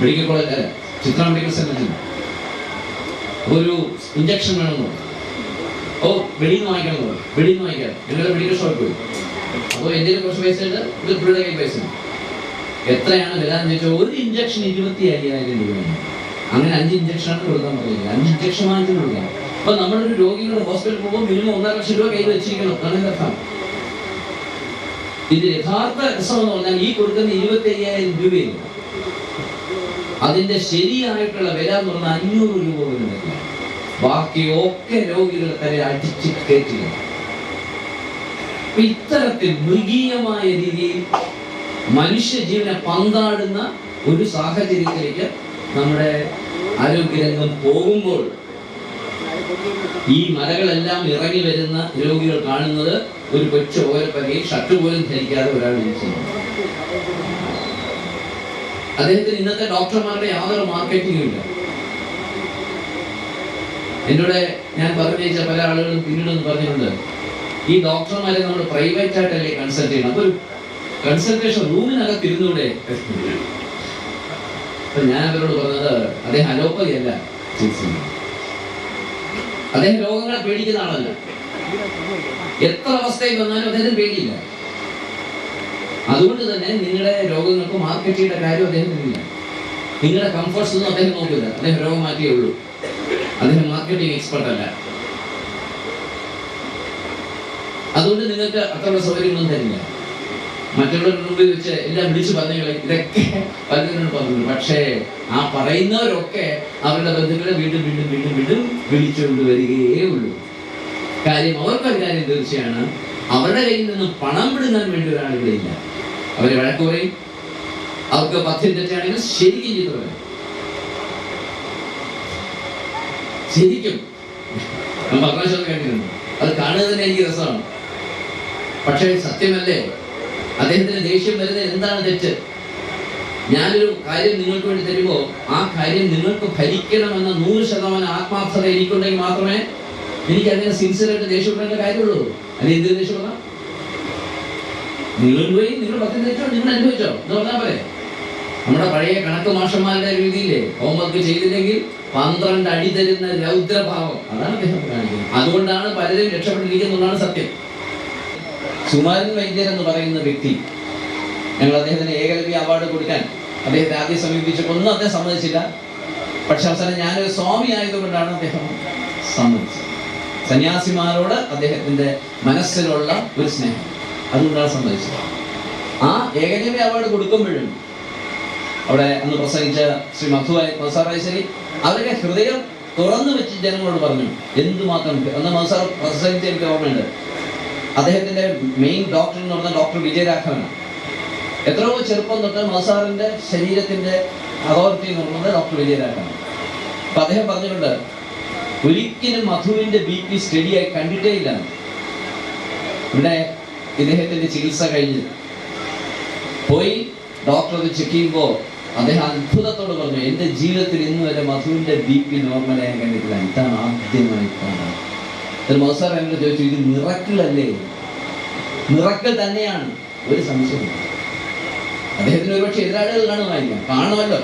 മെഡിക്കൽ കോളേജ് ചിത്ര മെഡിക്കൽ സെന്ററിൽ ഒരു ഇഞ്ചക്ഷൻ വേണമെന്ന് പറഞ്ഞു. വെളിയിൽ നിന്ന് വാങ്ങിക്കണം, വെളിയിൽ നിന്ന് വാങ്ങിക്കാം. ഞങ്ങളുടെ മെഡിക്കൽ ഷോപ്പിൽ പോയി. അപ്പോൾ എൻ്റെ കുറച്ച് പൈസ ഉണ്ട്, ഇത് പുള്ളിയുടെ കയ്യിൽ പൈസ ഉണ്ട്. എത്രയാണ് വരാന്ന് ചോദിച്ചാൽ ഒരു ഇഞ്ചക്ഷൻ 25,000 രൂപയാണ്. അങ്ങനെ 5 ഇഞ്ചക്ഷനാണ് കൊടുക്കാൻ പറഞ്ഞത്. 5 ഇഞ്ചക്ഷൻ വാങ്ങിച്ചു കൊടുക്കാം. അപ്പൊ നമ്മളൊരു രോഗികളുടെ ഹോസ്പിറ്റലിൽ പോകുമ്പോൾ മിനിമം 1.5 ലക്ഷം രൂപ കയ്യിൽ വെച്ചിരിക്കണം. അങ്ങനെ അർത്ഥം. ഇതിന്റെ യഥാർത്ഥ രസം എന്ന് പറഞ്ഞാൽ ഈ കൊടുക്കുന്ന 25,000 രൂപയിൽ അതിന്റെ ശരിയായിട്ടുള്ള വില എന്ന് പറഞ്ഞാൽ 500 രൂപ വരുന്നില്ല. ബാക്കിയൊക്കെ രോഗികൾ തന്നെ അടിച്ച് കയറ്റുക. ഇത്തരത്തിൽ മൃഗീയമായ രീതിയിൽ മനുഷ്യജീവനെ പന്താടുന്ന ഒരു സാഹചര്യത്തിലേക്ക് നമ്മുടെ ആരോഗ്യരംഗം പോകുമ്പോൾ ഈ മലകളെല്ലാം ഇറങ്ങി വരുന്ന രോഗികൾ കാണുന്നത് ഒരു കൊച്ചു ഓരപ്പകയും ഷർട്ട് പോലും ധരിക്കാതെ ഒരാൾ ചെയ്യുന്നു. അദ്ദേഹത്തിന് ഇന്നത്തെ ഡോക്ടർമാരുടെ യാതൊരു മാർക്കറ്റിംഗും ഇല്ല. എന്നോട് ഞാൻ പറഞ്ഞ പല ആളുകളും പിന്നീടൊന്നും പറഞ്ഞിട്ടുണ്ട്, ഈ ഡോക്ടർമാരെ നമ്മൾ പ്രൈവറ്റ് ആയിട്ടല്ലേ കൺസൾട്ട് ചെയ്യണം. അപ്പൊ ഒരു കൺസൾട്ടേഷൻ റൂമിനകത്ത് ഇരുന്നൂടെ? അപ്പൊ ഞാൻ അവരോട് പറഞ്ഞത്, അദ്ദേഹം അലോപ്പതി അല്ല ചികിത്സിക്കുന്നത്. അദ്ദേഹം രോഗങ്ങളെ പേടിക്കുന്ന ആളല്ല. എത്ര അവസ്ഥയിൽ വന്നാലും അദ്ദേഹത്തിന് പേടിയില്ല. അതുകൊണ്ട് തന്നെ നിങ്ങളുടെ രോഗങ്ങൾക്ക് മാർക്കറ്റ് ചെയ്യേണ്ട കാര്യം അദ്ദേഹത്തിനില്ല. നിങ്ങളുടെ കംഫർട്ട്സ് ഒന്നും അദ്ദേഹം നോക്കില്ല. അദ്ദേഹം രോഗം മാറ്റിയേ ഉള്ളൂ. അദ്ദേഹം മാർക്കറ്റിംഗ് എക്സ്പെർട്ട് അല്ല. അതുകൊണ്ട് നിങ്ങൾക്ക് അത്രയുള്ള സൗകര്യങ്ങളൊന്നും തരില്ല. മറ്റുള്ളവരുടെ മുമ്പിൽ വെച്ച് എല്ലാം വിളിച്ചു പറഞ്ഞുകളെ ഇതൊക്കെ പലതിനോട് പറഞ്ഞു. പക്ഷേ ആ പറയുന്നവരൊക്കെ അവരുടെ ബന്ധുക്കളെ വീണ്ടും വീണ്ടും വീണ്ടും വീണ്ടും വിളിച്ചുകൊണ്ട് വരികയേ ഉള്ളൂ. കാര്യം അവർക്കൊരു കാര്യം തീർച്ചയാണ്, അവരുടെ കയ്യിൽ നിന്ന് പണം പിടുങ്ങാൻ വേണ്ടി ഒരാളിവിടെ ഇല്ല. അവരെ വഴക്ക് പറയും. അവർക്ക് പഥ്യം തെറ്റാണെങ്കിൽ ശരിക്കും ചെയ്തു പറയും. ശരിക്കും ഞാൻ പത്രാശോധന കേട്ടിട്ടുണ്ട്. അത് കാണുക തന്നെ എനിക്ക് രസമാണ്. പക്ഷേ സത്യമല്ലേ, അദ്ദേഹത്തിന് ദേഷ്യം വരുന്നത് എന്താണ് തെറ്റ്? ഞാനൊരു കാര്യം നിങ്ങൾക്ക് വേണ്ടി തരുമ്പോൾ ആ കാര്യം നിങ്ങൾക്ക് ഭരിക്കണമെന്ന 100% ആത്മാർത്ഥത എനിക്കുണ്ടെങ്കിൽ മാത്രമേ എനിക്ക് അതിനെ സിൻസിയറായിട്ട് ദേഷ്യപ്പെടേണ്ട കാര്യമുള്ളൂ. അല്ലെങ്കിൽ എന്തിനു ദേഷ്യപ്പെടാം? നിങ്ങൾ പോയി നിങ്ങൾ പത്രം തെറ്റോ നിങ്ങൾ അനുഭവിച്ചോ എന്ന് പറഞ്ഞാൽ പോലെ. നമ്മുടെ പഴയ കണക്ക് മാഷന്മാരുടെ രീതിയില്ലേ, ഹോംവർക്ക് ചെയ്തില്ലെങ്കിൽ 12 അടി തരുന്ന രൗദ്രഭാവം, അതാണ് അദ്ദേഹം കാണിക്കുന്നത്. അതുകൊണ്ടാണ് പലരും രക്ഷപ്പെട്ടിരിക്കുന്നതാണ് സത്യം. സുമാരൻ വൈദ്യർ എന്ന് പറയുന്ന വ്യക്തി, ഞങ്ങൾ അദ്ദേഹത്തിന് ഏകലവ്യ അവാർഡ് കൊടുക്കാൻ അദ്ദേഹത്തെ ആദ്യം സമീപിച്ചപ്പോൾ ഒന്നും അദ്ദേഹം സമ്മതിച്ചില്ല. പക്ഷെ അവസാനം ഞാനൊരു സ്വാമി ആയതുകൊണ്ടാണ് അദ്ദേഹം സമ്മതിച്ചത്. സന്യാസിമാരോട് അദ്ദേഹത്തിന്റെ മനസ്സിലുള്ള ഒരു സ്നേഹം, അതുകൊണ്ടാണ് സമ്മതിച്ചത്. ആ ഏകലവ്യ അവാർഡ് കൊടുക്കുമ്പോഴും അവിടെ അന്ന് പ്രസംഗിച്ച ശ്രീ മധുസാറായി ശരി, അവരുടെ ഹൃദയം തുറന്നു വെച്ച് ജനങ്ങളോട് പറഞ്ഞു എന്തുമാത്രം. അന്ന് മധുസാർ പ്രസംഗിച്ച എനിക്ക് ഓർമ്മയുണ്ട്. അദ്ദേഹത്തിന്റെ മെയിൻ ഡോക്ടർ എന്ന് പറഞ്ഞാൽ ഡോക്ടർ വിജയരാഘവനാണ്. എത്രയോ ചെറുപ്പം തൊട്ട് മധുസാറിന്റെ ശരീരത്തിന്റെ അതോറിറ്റി എന്ന് പറയുന്നത് ഡോക്ടർ വിജയരാഘവനാണ്. അപ്പൊ അദ്ദേഹം പറഞ്ഞിട്ടുണ്ട്, ഒരിക്കലും മധുവിന്റെ BP സ്റ്റഡിയായി കണ്ടിട്ടേ ഇല്ല. ഇവിടെ ഇദ്ദേഹത്തിന്റെ ചികിത്സ കഴിഞ്ഞ് പോയി ഡോക്ടർ അത് ചെക്ക് ചെയ്യുമ്പോൾ അദ്ദേഹം അത്ഭുതത്തോട് പറഞ്ഞു, എന്റെ ജീവിതത്തിൽ ഇന്ന് വരെ മധുവിന്റെ BP നോർമലായി കണ്ടിട്ടില്ല, ഇതാണ് ആദ്യമായി കാണുന്നത്. മധുസാർ എന്നോട് ചോദിച്ചു, ഇത് മിറക്കിൾ അല്ലേ? മിറക്കിൾ തന്നെയാണ്, ഒരു സംശയമില്ല. അദ്ദേഹത്തിന് ഒരുപക്ഷെ എതിരാളികൾ കാണുമായിരിക്കാം, കാണുമല്ലോ.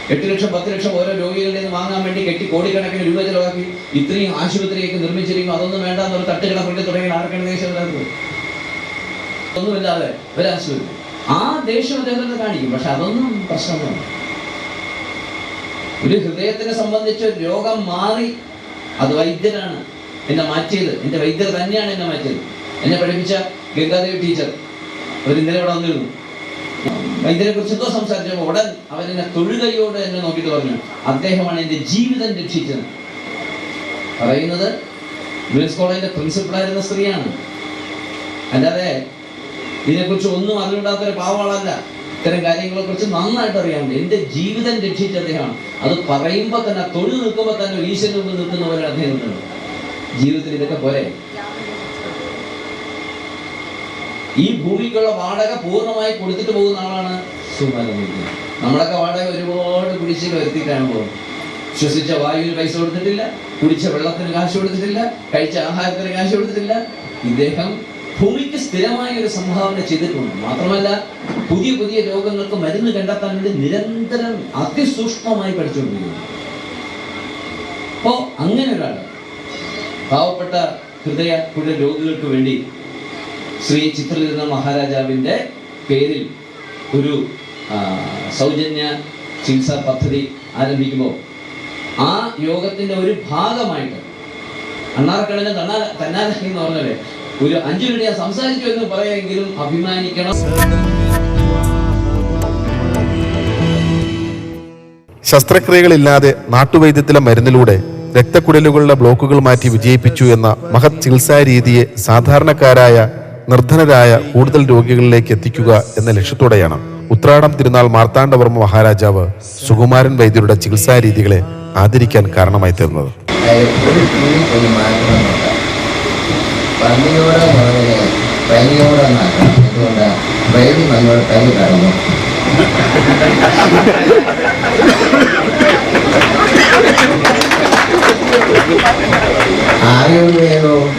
8 ലക്ഷം 10 ലക്ഷം ഓരോ രോഗികളുടെ നിന്ന് വാങ്ങാൻ വേണ്ടി കെട്ടി കോടിക്കണക്കിന് രൂപ ചെലവാക്കി ഇത്രയും ആശുപത്രിയൊക്കെ നിർമ്മിച്ചിരിക്കും. അതൊന്നും വേണ്ടാന്ന് ഒരു തട്ടുകിടപ്പുണ്ട് തുടങ്ങി ആർക്കാണ് ദേഷ്യം ഒന്നുമില്ലാതെ ഒരാശുപത്രി ആ ദേഷ്യം അദ്ദേഹത്തെ കാണിക്കും. പക്ഷെ അതൊന്നും പ്രശ്നമൊന്നുമില്ല. ഒരു ഹൃദയത്തിനെ സംബന്ധിച്ച് രോഗം മാറി, അത് വൈദ്യരാണ് എന്നെ മാറ്റിയത്. എൻ്റെ വൈദ്യർ തന്നെയാണ് എന്നെ മാറ്റിയത്. എന്നെ പഠിപ്പിച്ച ഗംഗാദേവി ടീച്ചർ അവർ ഇന്നലെ ഇവിടെ വന്നിരുന്നു. വൈദ്യരെ കുറിച്ച് എന്തോ സംസാരിച്ചപ്പോൾ ഉടൻ അവരെന്നെ തൊഴുകയോട് എന്നെ നോക്കിയിട്ട് പറഞ്ഞു, അദ്ദേഹമാണ് എൻ്റെ ജീവിതം രക്ഷിച്ചത്. പറയുന്നത് വിമൻസ് കോളേജിന്റെ പ്രിൻസിപ്പളായിരുന്ന സ്ത്രീയാണ്. അല്ലാതെ ഇതിനെക്കുറിച്ച് ഒന്നും അറിഞ്ഞിടാത്തൊരു പാവളല്ല. ഇത്തരം കാര്യങ്ങളെ കുറിച്ച് നന്നായിട്ട് അറിയാമുണ്ട്. എൻ്റെ ജീവിതം രക്ഷിച്ച അദ്ദേഹമാണ്. അത് പറയുമ്പോൾ തന്നെ, തൊഴിൽ നിൽക്കുമ്പോൾ തന്നെ ഒരു ഈശ്വരന് മുമ്പ് നിൽക്കുന്ന പോലെ അദ്ദേഹം ഉണ്ട്. ജീവിതത്തിൽ ഇതൊക്കെ പോരെ? ഈ ഭൂമിക്കുള്ള വാടക പൂർണ്ണമായി കൊടുത്തിട്ട് പോകുന്ന ആളാണ് സുമാരൻ. നമ്മളൊക്കെ വാടക ഒരുപാട് കുടിശ്ശിക വരുത്തിയിട്ടാണ് പോകുന്നത്. ശ്വസിച്ച വായുവിന് പൈസ കൊടുത്തിട്ടില്ല, കുടിച്ച വെള്ളത്തിന് കാശ് കൊടുത്തിട്ടില്ല, കഴിച്ച ആഹാരത്തിന് കാശ് കൊടുത്തിട്ടില്ല. ഇദ്ദേഹം ഭൂമിക്ക് സ്ഥിരമായ ഒരു സംഭാവന ചെയ്തിട്ടുണ്ട്. മാത്രമല്ല പുതിയ പുതിയ രോഗങ്ങൾക്ക് മരുന്ന് കണ്ടെത്താൻ വേണ്ടി നിരന്തരം അതിസൂക്ഷ്മമായി പഠിച്ചുകൊണ്ടിരിക്കുന്നു. അപ്പോൾ അങ്ങനെ ഒരാൾ പാവപ്പെട്ട ഹൃദയ രോഗികൾക്ക് വേണ്ടി ശ്രീ ചിത്രരത്ന മഹാരാജാവിൻ്റെ പേരിൽ ഒരു സൗജന്യ ചികിത്സാ പദ്ധതി ആരംഭിക്കുമ്പോൾ ആ യോഗത്തിൻ്റെ ഒരു ഭാഗമായിട്ട് അണ്ണാർക്കടലിന് തന്നാല എന്ന് പറഞ്ഞല്ലേ ഒരു 5 മിനിറ്റ് ഞാൻ സംസാരിച്ചു എന്ന് പറയാമെങ്കിലും അഭിമാനിക്കണം. ശസ്ത്രക്രിയകളില്ലാതെ നാട്ടുവൈദ്യത്തിലെ മരുന്നിലൂടെ രക്തക്കുഴലുകളുടെ ബ്ലോക്കുകൾ മാറ്റി വിജയിപ്പിച്ചു എന്ന മഹത് ചികിത്സാ രീതിയെ സാധാരണക്കാരായ നിർധനരായ കൂടുതൽ രോഗികളിലേക്ക് എത്തിക്കുക എന്ന ലക്ഷ്യത്തോടെയാണ് ഉത്രാടം തിരുനാൾ മാർത്താണ്ഡവർമ്മ മഹാരാജാവ് സുകുമാരൻ വൈദ്യരുടെ ചികിത്സാ രീതികളെ ആദരിക്കാൻ കാരണമായി തീർന്നത്. ആയുർവേദവും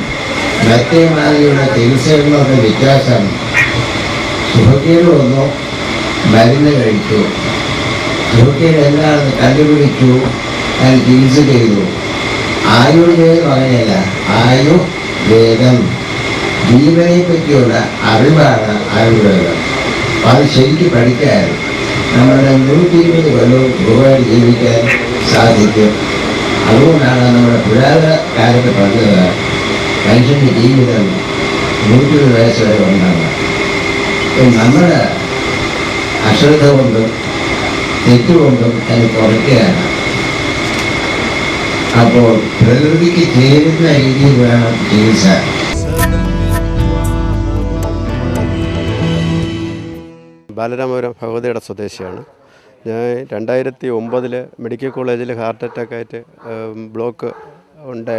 മറ്റേ മാതിരിയുള്ള ചികിത്സകളിലൊക്കെ വ്യത്യാസം, സുഖക്കേട് വന്നു മരുന്ന് കഴിച്ചു, സുഖക്കേട് എന്താണെന്ന് കണ്ടുപിടിച്ചു, അതിന് ചികിത്സ ചെയ്തു. ആയുർവേദം അങ്ങനെയല്ല. ആയുർവേദം ജീവനെ പറ്റിയുള്ള അറിവാണ് ആയുർവേദം. അത് ശരിക്കും പഠിക്കാൻ നമ്മുടെ 120 കൊല്ലവും സുഖമായിട്ട് ജീവിക്കാൻ സാധിക്കും. അതുകൊണ്ടാണ് നമ്മുടെ പുരാതന കാലത്ത് പറഞ്ഞത് മനുഷ്യൻ്റെ ജീവിതം 120 വയസ്സ് വരെ ഉണ്ടാകുക. നമ്മുടെ അശ്രദ്ധ കൊണ്ടും തെറ്റുകൊണ്ടും അത് കുറയ്ക്കുകയാണ്. അപ്പോൾ പ്രകൃതിക്ക് ചേരുന്ന രീതിയിൽ വേണം ചികിത്സ. ബാലരാമപുരം ഭഗവതിയുടെ സ്വദേശിയാണ് ഞാൻ. 2009 മെഡിക്കൽ കോളേജിൽ ഹാർട്ട് അറ്റാക്കായിട്ട് ബ്ലോക്ക് ഉണ്ട്,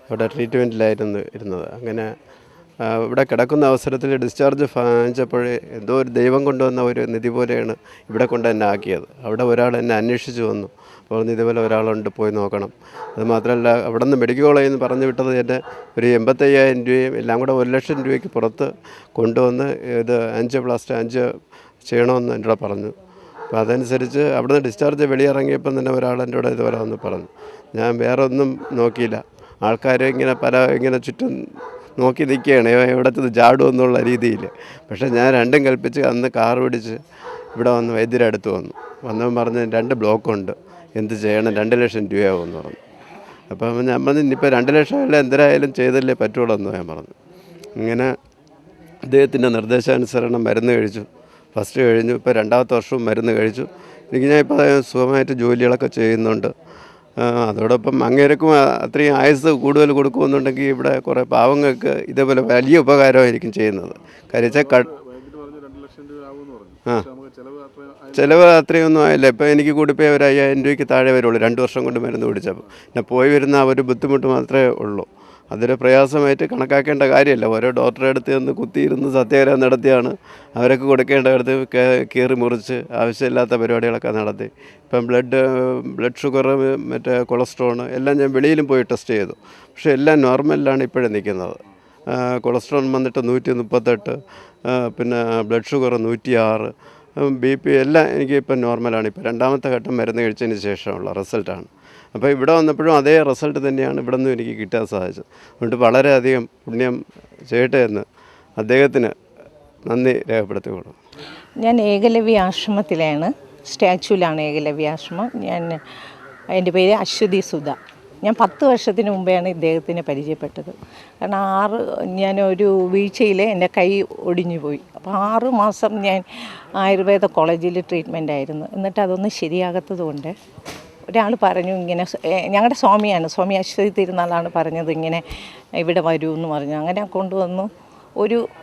അവിടെ ട്രീറ്റ്മെൻറ്റിലായിരുന്നു ഇരുന്നത്. അങ്ങനെ ഇവിടെ കിടക്കുന്ന അവസരത്തിൽ ഡിസ്ചാർജ് വാങ്ങിച്ചപ്പോഴേ എന്തോ ഒരു ദൈവം കൊണ്ടുവന്ന ഒരു നിധി പോലെയാണ് ഇവിടെ കൊണ്ട് എന്നെ ആക്കിയത്. അവിടെ ഒരാൾ എന്നെ അന്വേഷിച്ച് വന്നു, പറഞ്ഞു ഇതുപോലെ ഒരാളുണ്ട്, പോയി നോക്കണം. അത് മാത്രമല്ല അവിടെ നിന്ന് മെഡിക്കൽ കോളേജിൽ നിന്ന് പറഞ്ഞു വിട്ടത് എന്നെ ഒരു 85,000 രൂപയും എല്ലാം കൂടെ 1,00,000 രൂപയ്ക്ക് പുറത്ത് കൊണ്ടുവന്ന് ഇത് 5 ചെയ്യണമെന്ന് എന്നോട് പറഞ്ഞു. അപ്പോൾ അതനുസരിച്ച് അവിടെ നിന്ന് ഡിസ്ചാർജ് വെളിയിറങ്ങിയപ്പം തന്നെ ഒരാൾ എൻ്റെ കൂടെ ഇതുപോലെ വന്ന് പറഞ്ഞു. ഞാൻ വേറെ ഒന്നും നോക്കിയില്ല. ആൾക്കാർ ഇങ്ങനെ ചുറ്റും നോക്കി നിൽക്കുകയാണ്, എവിടെ ചെന്ന് ചാടുമെന്നുള്ള രീതിയിൽ. പക്ഷേ ഞാൻ രണ്ടും കൽപ്പിച്ച് അന്ന് കാർ പിടിച്ച് ഇവിടെ വന്ന് വൈദ്യരെ അടുത്ത് വന്നവൻ പറഞ്ഞ് 2 ബ്ലോക്കുണ്ട്, എന്ത് ചെയ്യണം, 2,00,000 രൂപയാവുമെന്ന് പറഞ്ഞു. അപ്പം ഞാൻ പറഞ്ഞു ഇനിയിപ്പോൾ 2,00,000 അല്ല എന്തിനായാലും ചെയ്തല്ലേ പറ്റുള്ളൂ എന്ന് ഞാൻ പറഞ്ഞു. ഇങ്ങനെ അദ്ദേഹത്തിൻ്റെ നിർദ്ദേശാനുസരണം മരുന്ന് കഴിച്ചു. ഫസ്റ്റ് കഴിഞ്ഞു, ഇപ്പോൾ 2ാമത്തെ വർഷവും മരുന്ന് കഴിച്ചു. ഞാൻ ഇപ്പോൾ സുഖമായിട്ട് ജോലികളൊക്കെ ചെയ്യുന്നുണ്ട്. അതോടൊപ്പം അങ്ങേർക്കും അത്രയും ആയുസ് കൂടുതൽ കൊടുക്കുമെന്നുണ്ടെങ്കിൽ ഇവിടെ കുറേ പാവങ്ങൾക്ക് ഇതേപോലെ വലിയ ഉപകാരമായിരിക്കും ചെയ്യുന്നത്. കാര്യം ചിലവ് അത്രയൊന്നും ആയില്ല. ഇപ്പോൾ എനിക്ക് കൂടിപ്പോയി ഒരു 5,000 രൂപയ്ക്ക് താഴെ വരുള്ളൂ 2 വർഷം കൊണ്ട് മരുന്ന് പിടിച്ചപ്പോൾ. പിന്നെ പോയി വരുന്ന ഒരു ബുദ്ധിമുട്ട് മാത്രമേ ഉള്ളൂ. അതൊരു പ്രയാസമായിട്ട് കണക്കാക്കേണ്ട കാര്യമല്ല. ഓരോ ഡോക്ടറെ അടുത്ത് നിന്ന് കുത്തിയിരുന്ന് സത്യാഗ്രഹം നടത്തിയാണ് അവരൊക്കെ കൊടുക്കേണ്ടടുത്ത് കീറി മുറിച്ച് ആവശ്യമില്ലാത്ത പരിപാടികളൊക്കെ നടത്തി. ഇപ്പം ബ്ലഡ് ഷുഗർ, മറ്റേ കൊളസ്ട്രോൾ എല്ലാം ഞാൻ വെളിയിലും പോയി ടെസ്റ്റ് ചെയ്തു. പക്ഷേ എല്ലാം നോർമലിലാണ് ഇപ്പോഴും നിൽക്കുന്നത്. കൊളസ്ട്രോൾ വന്നിട്ട് 138, പിന്നെ ബ്ലഡ് ഷുഗർ 106, BP എല്ലാം എനിക്ക് ഇപ്പം നോർമലാണ്. ഇപ്പോൾ 2ാമത്തെ ഘട്ടം മരുന്ന് കഴിച്ചതിന് ശേഷമുള്ള റിസൾട്ടാണ്. അപ്പോൾ ഇവിടെ വന്നപ്പോഴും അതേ റിസൾട്ട് തന്നെയാണ് ഇവിടെ നിന്നും എനിക്ക് കിട്ടാൻ സാധിച്ചത്. അതുകൊണ്ട് വളരെയധികം പുണ്യം ചെയ്യട്ടെ എന്ന് അദ്ദേഹത്തിന് നന്ദി രേഖപ്പെടുത്തിക്കൊള്ളു. ഞാൻ ഏകലവ്യ ആശ്രമത്തിലാണ്, സ്റ്റാച്യൂലാണ് ഏകലവ്യ ആശ്രമം. എൻ്റെ പേര് അശ്വതി സുധ. ഞാൻ 10 വർഷത്തിന് മുമ്പെയാണ് ഇദ്ദേഹത്തിനെ പരിചയപ്പെട്ടത്. കാരണം ഞാനൊരു വീഴ്ചയിൽ എൻ്റെ കൈ ഒടിഞ്ഞു പോയി. അപ്പോൾ 6 മാസം ഞാൻ ആയുർവേദ കോളേജിൽ ട്രീറ്റ്മെൻ്റ് ആയിരുന്നു. എന്നിട്ട് അതൊന്നും ശരിയാകാത്തത് കൊണ്ട് ഒരാൾ പറഞ്ഞു ഇങ്ങനെ, ഞങ്ങളുടെ സ്വാമി അശ്വതി തിരുനാളാണ് പറഞ്ഞത് ഇങ്ങനെ ഇവിടെ വരൂ എന്ന് പറഞ്ഞു. അങ്ങനെ കൊണ്ടുവന്നു.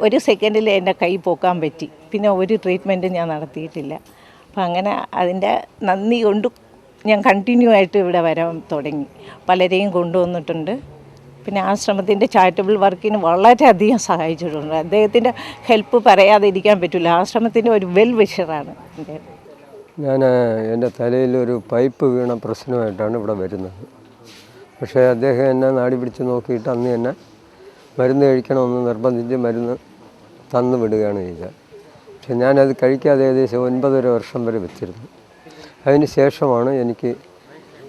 ഒരു സെക്കൻഡിൽ എൻ്റെ കൈ പോക്കാൻ പറ്റി. പിന്നെ ഒരു ട്രീറ്റ്മെൻറ്റും ഞാൻ നടത്തിയിട്ടില്ല. അപ്പം അങ്ങനെ അതിൻ്റെ നന്ദി കൊണ്ട് ഞാൻ കണ്ടിന്യൂ ആയിട്ട് ഇവിടെ വരാൻ തുടങ്ങി. പലരെയും കൊണ്ടുവന്നിട്ടുണ്ട്. പിന്നെ ആശ്രമത്തിൻ്റെ ചാരിറ്റബിൾ വർക്കിന് വളരെയധികം സഹായിച്ചിട്ടുണ്ട്. അദ്ദേഹത്തിൻ്റെ ഹെൽപ്പ് പറയാതെ ഇരിക്കാൻ പറ്റില്ല. ആശ്രമത്തിൻ്റെ ഒരു വെൽ വിഷറാണ് അദ്ദേഹം. ഞാൻ എൻ്റെ തലയിലൊരു പൈപ്പ് വീണ പ്രശ്നമായിട്ടാണ് ഇവിടെ വരുന്നത്. പക്ഷേ അദ്ദേഹം എന്നെ നാടി പിടിച്ച് നോക്കിയിട്ട് അന്ന് തന്നെ മരുന്ന് കഴിക്കണമെന്ന് നിർബന്ധിച്ച് മരുന്ന് തന്നു വിടുകയാണ് ചെയ്തത്. പക്ഷെ ഞാനത് കഴിക്കാതെ ഏകദേശം 9.5 വർഷം വരെ വെച്ചിരുന്നു. അതിന് ശേഷമാണ് എനിക്ക്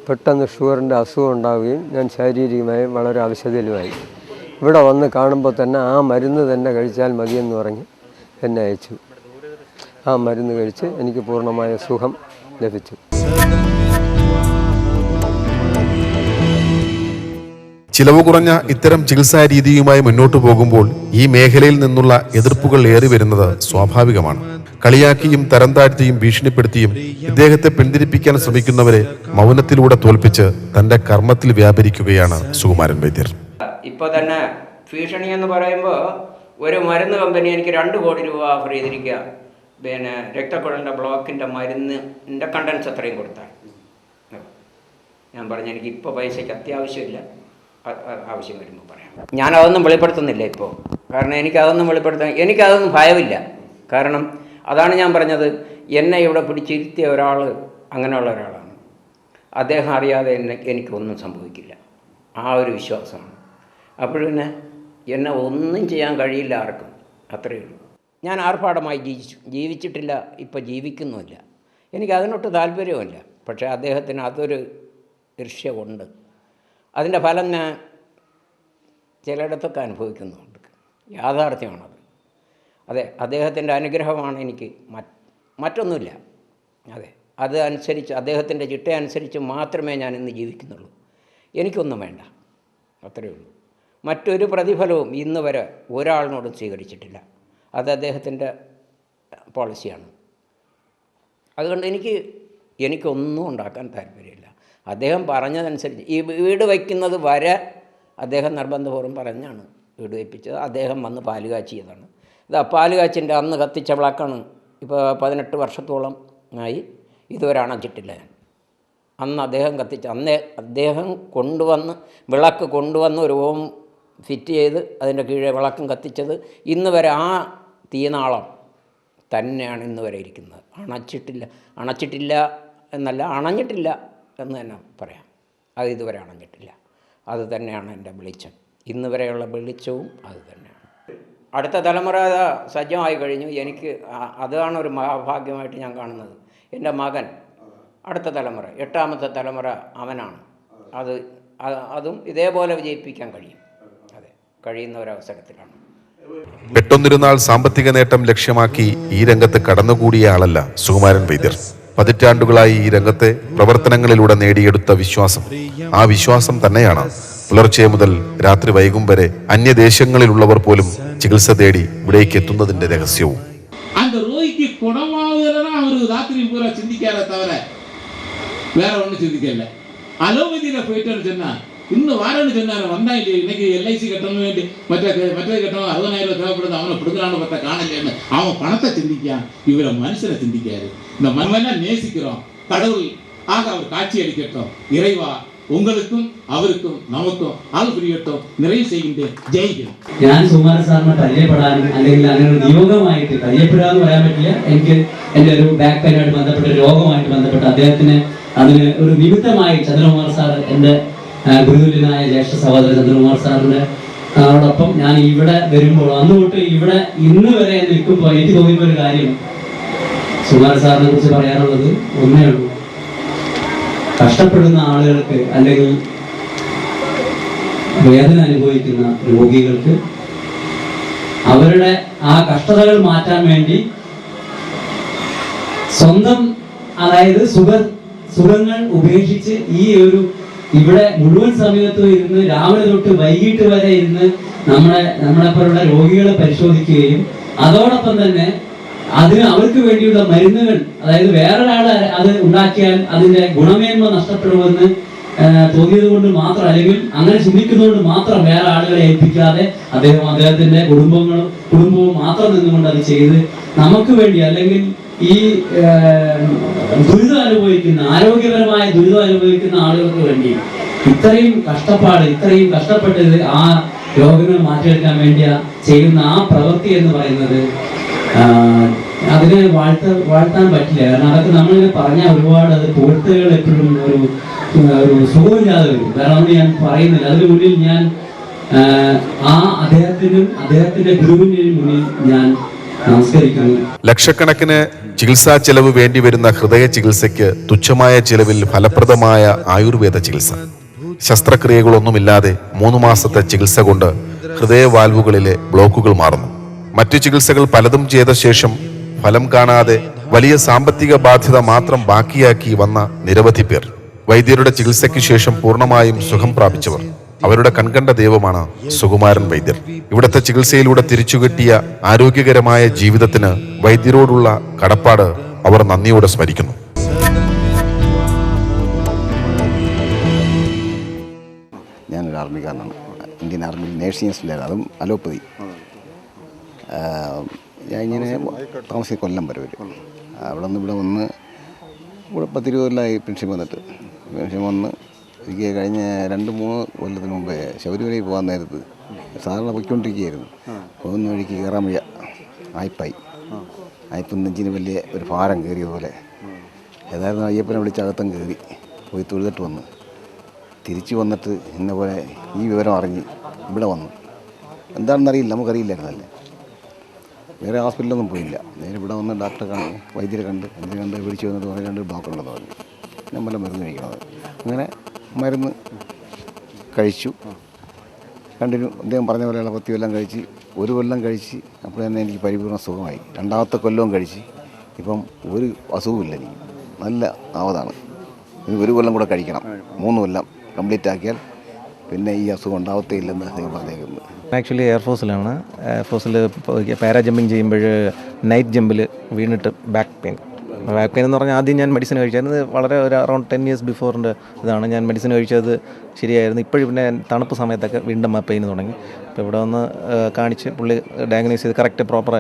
പെട്ടെന്ന് ഷുഗറിൻ്റെ അസുഖം ഉണ്ടാവുകയും ഞാൻ ശാരീരികമായി വളരെ അവശതയിലുമായി. ഇവിടെ വന്ന് കാണുമ്പോൾ തന്നെ ആ മരുന്ന് തന്നെ കഴിച്ചാൽ മതിയെന്ന് പറഞ്ഞ് എന്നെ അയച്ചു. ആ മരുന്ന് കഴിച്ച് എനിക്ക് പൂർണ്ണമായ സുഖം ലഭിച്ചു. ചിലവ് കുറഞ്ഞ ഇത്തരം ചികിത്സാ രീതിയുമായി മുന്നോട്ടു പോകുമ്പോൾ ഈ മേഖലയിൽ നിന്നുള്ള എതിർപ്പുകൾ ഏറി വരുന്നത് സ്വാഭാവികമാണ്. കളിയാക്കിയും തരം താഴ്ത്തിയും ഭീഷണിപ്പെടുത്തിയും ഇദ്ദേഹത്തെ പിന്തിരിപ്പിക്കാൻ ശ്രമിക്കുന്നവരെ മൗനത്തിലൂടെ തോൽപ്പിച്ച് തന്റെ കർമ്മത്തിൽ വ്യാപരിക്കുകയാണ് സുകുമാരൻ വൈദ്യർ. ഇപ്പോൾ തന്നെ ഭീഷണി എന്ന് പറയുമ്പോൾ ഒരു മരുന്ന് കമ്പനി എനിക്ക് 2 കോടി രൂപ ഓഫർ ചെയ്തിരിക്കുക. പിന്നെ രക്തക്കുഴലിൻ്റെ ബ്ലോക്കിൻ്റെ മരുന്നിൻ്റെ കണ്ടൻസ് അത്രയും കൊടുത്താൽ ഞാൻ പറഞ്ഞു എനിക്ക് ഇപ്പോൾ പൈസയ്ക്ക് അത്യാവശ്യമില്ല, ആവശ്യം വരുമ്പോൾ പറയാം. ഞാനതൊന്നും വെളിപ്പെടുത്തുന്നില്ല ഇപ്പോൾ. കാരണം എനിക്കതൊന്നും ഭയമില്ല. കാരണം അതാണ് ഞാൻ പറഞ്ഞത്, എന്നെ ഇവിടെ പിടിച്ചിരുത്തിയ ഒരാൾ അങ്ങനെയുള്ള ഒരാളാണ്. അദ്ദേഹം അറിയാതെ എനിക്കൊന്നും സംഭവിക്കില്ല, ആ ഒരു വിശ്വാസമാണ്. അപ്പോഴന്നെ എന്നെ ഒന്നും ചെയ്യാൻ കഴിയില്ല ആർക്കും, അത്രയേ ഉള്ളൂ. ഞാൻ ആർഭാടമായി ജീവിച്ചിട്ടില്ല, ഇപ്പോൾ ജീവിക്കുന്നുമില്ല. എനിക്കതിനൊട്ട് താല്പര്യവുമില്ല. പക്ഷേ അദ്ദേഹത്തിന് അതൊരു ഈർഷ്യമുണ്ട്. അതിൻ്റെ ഫലം ഞാൻ ചിലയിടത്തൊക്കെ അനുഭവിക്കുന്നുണ്ട്. യാഥാർത്ഥ്യമാണത്. അതെ, അദ്ദേഹത്തിൻ്റെ അനുഗ്രഹമാണ് എനിക്ക്, മറ്റൊന്നുമില്ല. അതെ, അത് അനുസരിച്ച് അദ്ദേഹത്തിൻ്റെ ചിട്ടയനുസരിച്ച് മാത്രമേ ഞാൻ ഇന്ന് ജീവിക്കുന്നുള്ളൂ. എനിക്കൊന്നും വേണ്ട, അത്രയേ ഉള്ളൂ. മറ്റൊരു പ്രതിഫലവും ഇന്ന് വരെ ഒരാളിനോടും സ്വീകരിച്ചിട്ടില്ല. അത് അദ്ദേഹത്തിൻ്റെ പോളിസിയാണ്. അതുകൊണ്ട് എനിക്കൊന്നും ഉണ്ടാക്കാൻ താല്പര്യമില്ല. അദ്ദേഹം പറഞ്ഞതനുസരിച്ച് ഈ വീട് വയ്ക്കുന്നത് വരെ അദ്ദേഹം നിർബന്ധപൂർവ്വം പറഞ്ഞാണ് വീട് വയ്പ്പിച്ചത്. അദ്ദേഹം വന്ന് പാല് കാച്ചിയതാണ്. ഇതാ പാല് കാച്ചിൻ്റെ അന്ന് കത്തിച്ച വിളക്കാണ്. ഇപ്പോൾ 18 വർഷത്തോളം ആയി, ഇതുവരെ അണച്ചിട്ടില്ല ഞാൻ. അന്ന് അദ്ദേഹം അദ്ദേഹം വിളക്ക് കൊണ്ടുവന്ന് ഒരു ഓം ഫിറ്റ് ചെയ്ത് അതിൻ്റെ കീഴെ വിളക്കും കത്തിച്ചത്. ഇന്ന് വരെ ആ തീനാളം തന്നെയാണ് ഇന്ന് വരെ ഇരിക്കുന്നത്. അണച്ചിട്ടില്ല എന്നല്ല, അണഞ്ഞിട്ടില്ല എന്ന് തന്നെ പറയാം. അത് ഇതുവരെ അണഞ്ഞിട്ടില്ല. അത് തന്നെയാണ് എൻ്റെ വെളിച്ചം. ഇന്ന് വരെയുള്ള വെളിച്ചവും അത് തന്നെയാണ്. അടുത്ത തലമുറ സജ്ജമായി കഴിഞ്ഞു. എനിക്ക് അതാണ് ഒരു മഹാഭാഗ്യമായിട്ട് ഞാൻ കാണുന്നത്. എൻ്റെ മകൻ അടുത്ത തലമുറ, 8ാമത്തെ തലമുറ അവനാണ്. അതും ഇതേപോലെ വിജയിപ്പിക്കാൻ കഴിയും. അതെ, കഴിയുന്ന ഒരവസരത്തിലാണ്. പെട്ടെന്നൊരു നാൾ സാമ്പത്തിക നേട്ടം ലക്ഷ്യമാക്കി ഈ രംഗത്ത് കടന്നുകൂടിയ ആളല്ല സുകുമാരൻ വൈദ്യർ. പതിറ്റാണ്ടുകളായി ഈ രംഗത്തെ പ്രവർത്തനങ്ങളിലൂടെ നേടിയെടുത്ത വിശ്വാസം, ആ വിശ്വാസം തന്നെയാണ് പുലർച്ചെ മുതൽ രാത്രി വൈകും വരെ അന്യദേശങ്ങളിലുള്ളവർ പോലും ചികിത്സ തേടി ഇവിടേക്ക് എത്തുന്നതിന്റെ രഹസ്യവും. அந்த ரோகிக்கு குணமாவதுனா அவரு ராத்திரி பூரா சிந்திக்காத தவிர வேற ஒன்றும் சிந்திக்கல. அலோபதியில போயிட்டோன்னு சொன்னா இன்னும் வாரன்னு சொன்னாரு, வந்தா இல்லையா இன்னைக்கு LIC கட்டணும் வேண்டி மற்ற கட்டணும் 60,000 ரூபாய் தேவைப்படுது, அவனை பிடுங்கலான்னு பார்த்தா காணலன்னு அவன் பணத்தை சிந்திக்கான், இவரை மனுஷனை சிந்திக்காரு. இந்த மண்ணெல்லாம் நேசிக்கிறோம், கடவுள் ஆக அவர் காட்சி அளிக்கட்டும், இறைவா ഉങ്ങൾക്കും അവർക്കും നമുക്കും ആൾ പ്രിയട്ടോ നിറയെ ചെയ്യുന്നേ ജയിക്കും. ഞാൻ സുകുമാരൻ സാറിനെ പരിചയപ്പെടാനും അല്ലെങ്കിൽ അങ്ങനെ ഒരു നിയോഗമായിട്ട് പരിചയപ്പെടാന്ന് പറയാൻ പറ്റില്ല. എനിക്ക് എൻ്റെ ഒരു ബാക്ക് പെയിനുമായിട്ട് ബന്ധപ്പെട്ട രോഗമായിട്ട് ബന്ധപ്പെട്ട് അദ്ദേഹത്തിന് അതിന് ഒരു നിമിത്തമായി ചന്ദ്രകുമാർ സാർ, എൻ്റെ ഗുരുതുല്യനായ ജ്യേഷ്ഠ സഹോദരൻ ചന്ദ്രകുമാർ സാറിൻ്റെ അതോടൊപ്പം ഞാൻ ഇവിടെ വരുമ്പോൾ അന്ന് തൊട്ട് ഇവിടെ ഇന്ന് വരെ നിൽക്കുമ്പോൾ എനിക്ക് തോന്നിയ ഒരു കാര്യം, സുകുമാരൻ സാറിനെ കുറിച്ച് പറയാനുള്ളത് ഒന്നേ ഉള്ളൂ. കഷ്ടപ്പെടുന്ന ആളുകൾക്ക് അല്ലെങ്കിൽ വേദന അനുഭവിക്കുന്ന രോഗികൾക്ക് അവരുടെ ആ കഷ്ടതകൾ മാറ്റാൻ വേണ്ടി സ്വന്തം, അതായത് സുഖങ്ങൾ ഉപേക്ഷിച്ച് ഈ ഒരു ഇവിടെ മുഴുവൻ സമയത്തും ഇരുന്ന് രാവിലെ തൊട്ട് വൈകിട്ട് വരെ ഇരുന്ന് നമ്മളെപ്പോലുള്ള രോഗികളെ പരിശോധിക്കുകയും അതോടൊപ്പം തന്നെ അതിന് അവർക്ക് വേണ്ടിയുള്ള മരുന്നുകൾ, അതായത് വേറൊരാൾ അത് ഉണ്ടാക്കിയാൽ അതിന്റെ ഗുണമേന്മ നഷ്ടപ്പെടുമെന്ന് തോന്നിയത് കൊണ്ട് മാത്രം, അല്ലെങ്കിൽ അങ്ങനെ ചിന്തിക്കുന്നതുകൊണ്ട് മാത്രം വേറെ ആളുകളെ ഏൽപ്പിക്കാതെ അദ്ദേഹത്തിന്റെ കുടുംബവും മാത്രം നിന്നുകൊണ്ട് അത് ചെയ്ത് നമുക്ക് വേണ്ടി, അല്ലെങ്കിൽ ഈ ദുരിതം അനുഭവിക്കുന്ന, ആരോഗ്യപരമായ ദുരിതം അനുഭവിക്കുന്ന ആളുകൾക്ക് വേണ്ടി ഇത്രയും കഷ്ടപ്പെട്ടത് ആ രോഗങ്ങൾ മാറ്റിയെടുക്കാൻ വേണ്ടി ചെയ്യുന്ന ആ പ്രവൃത്തി എന്ന് പറയുന്നത് അതിനെ വാഴ്ത്താൻ പറ്റില്ല. കാരണം അതൊക്കെ നമ്മളിങ്ങനെ പറഞ്ഞാൽ ഒരുപാട് അത് പുകഴ്ത്തുകൾ എപ്പോഴും ഒരു സുഖമില്ലാതെ വരും. വേറെ ഒന്നും ഞാൻ പറയുന്നില്ല. അതിന് മുന്നിൽ ഞാൻ അദ്ദേഹത്തിന്റെ ഗുരുവിൻ്റെയും മുന്നിൽ ഞാൻ നമസ്കരിക്കുന്നു. ലക്ഷക്കണക്കിന് ചികിത്സാ ചെലവ് വേണ്ടിവരുന്ന ഹൃദയ ചികിത്സയ്ക്ക് തുച്ഛമായ ചിലവിൽ ഫലപ്രദമായ ആയുർവേദ ചികിത്സ. ശസ്ത്രക്രിയകളൊന്നുമില്ലാതെ 3 മാസത്തെ ചികിത്സ കൊണ്ട് ഹൃദയവാൽവുകളിലെ ബ്ലോക്കുകൾ മാറുന്നു. മറ്റു ചികിത്സകൾ പലതും ചെയ്ത ശേഷം ഫലം കാണാതെ വലിയ സാമ്പത്തിക ബാധ്യത മാത്രം ബാക്കിയാക്കി വന്ന നിരവധി പേർ. വൈദ്യരുടെ ചികിത്സയ്ക്ക് ശേഷം പൂർണ്ണമായും സുഖം പ്രാപിച്ചവർ. അവരുടെ കൺകണ്ട ദൈവമാണ് സുകുമാരൻ വൈദ്യർ. ഇവിടുത്തെ ചികിത്സയിലൂടെ തിരിച്ചുകിട്ടിയ ആരോഗ്യകരമായ ജീവിതത്തിന് വൈദ്യരോടുള്ള കടപ്പാട് അവർ നന്ദിയോടെ സ്മരിക്കുന്നു. ഞാനൊരു ആർമിക്കാരനാണ്. ഇന്ത്യൻ ആർമിയിൽ നേഴ്സിംഗ് അസിസ്റ്റൻ്റ്, അതും അലോപ്പതി. ഞാൻ ഇങ്ങനെ താമസിച്ച കൊല്ലം വരെ വരും. അവിടെ നിന്ന് ഇവിടെ വന്ന് ഇവിടെ 10-20 കൊല്ലമായി പെൻഷൻ വന്നിട്ട്. പെൻഷൻ വന്ന് എനിക്ക് കഴിഞ്ഞ 2-3 കൊല്ലത്തിന് മുമ്പേ ശബരിമലയിൽ പോകാൻ നേരത്ത് സാധാരണ പൊയ്ക്കൊണ്ടിരിക്കുകയായിരുന്നു. പോകുന്ന വഴിക്ക് കയറാൻ വയ്യ, ആയിപ്പം നെഞ്ചിന് വലിയ ഒരു ഭാരം കയറിയതുപോലെ. ഏതായിരുന്നു അയ്യപ്പനെ വിളിച്ച് അകത്തം കയറി പോയി തൊഴുതിട്ട് വന്ന് തിരിച്ചു വന്നിട്ട് ഇന്ന പോലെ ഈ വിവരം അറിഞ്ഞ് ഇവിടെ വന്നു. എന്താണെന്നറിയില്ല, നമുക്കറിയില്ലായിരുന്നല്ലേ. വേറെ ഹോസ്പിറ്റലൊന്നും പോയില്ല. നേരെ ഇവിടെ വന്ന് ഡോക്ടറെ കണ്ട് വൈദ്യരെ കണ്ട് വിളിച്ച് വന്നിട്ട് പറഞ്ഞ് 2 ബ്ലോക്ക് ഉണ്ടെന്ന് പറഞ്ഞു. ഞാൻ വല്ല മരുന്ന് കഴിക്കണത്. അങ്ങനെ മരുന്ന് കഴിച്ചു. കണ്ടിന്യൂ അദ്ദേഹം പറഞ്ഞ പോലെയുള്ള 10 കൊല്ലം കഴിച്ച് 1 കൊല്ലം കഴിച്ച് അപ്പോൾ തന്നെ എനിക്ക് പരിപൂർണ്ണ സുഖമായി. 2ാമത്തെ കൊല്ലവും കഴിച്ച് ഇപ്പം ഒരു അസുഖമില്ല. എനിക്ക് നല്ല ആവതാണ്. ഇനി 1 കൊല്ലം കൂടെ കഴിക്കണം. 3 കൊല്ലം കംപ്ലീറ്റ് ആക്കിയാൽ പിന്നെ ഈ അസുഖം ഉണ്ടാവത്തേ ഇല്ലെന്ന് അദ്ദേഹം പറഞ്ഞേക്കുന്നത്. ആക്ച്വലി എയർഫോഴ്സിലാണ്. എയർഫോഴ്സിൽ പാരാ ജമ്പിങ് ചെയ്യുമ്പോൾ നൈറ്റ് ജമ്പിൽ വീണിട്ട് ബാക്ക് പെയിൻ എന്ന് പറഞ്ഞാൽ ആദ്യം ഞാൻ മെഡിസിൻ കഴിച്ചായിരുന്നു. വളരെ ഒരു അറൗണ്ട് 10 years ബിഫോറിൻ്റെ ഇതാണ് ഞാൻ മെഡിസിൻ കഴിച്ചത്. ശരിയായിരുന്നു. ഇപ്പോഴും പിന്നെ തണുപ്പ് സമയത്തൊക്കെ വീണ്ടും പെയിൻ തുടങ്ങി. അപ്പോൾ ഇവിടെ വന്ന് കാണിച്ച് പുള്ളി ഡയഗ്നോസ് ചെയ്ത് കറക്റ്റ് പ്രോപ്പർ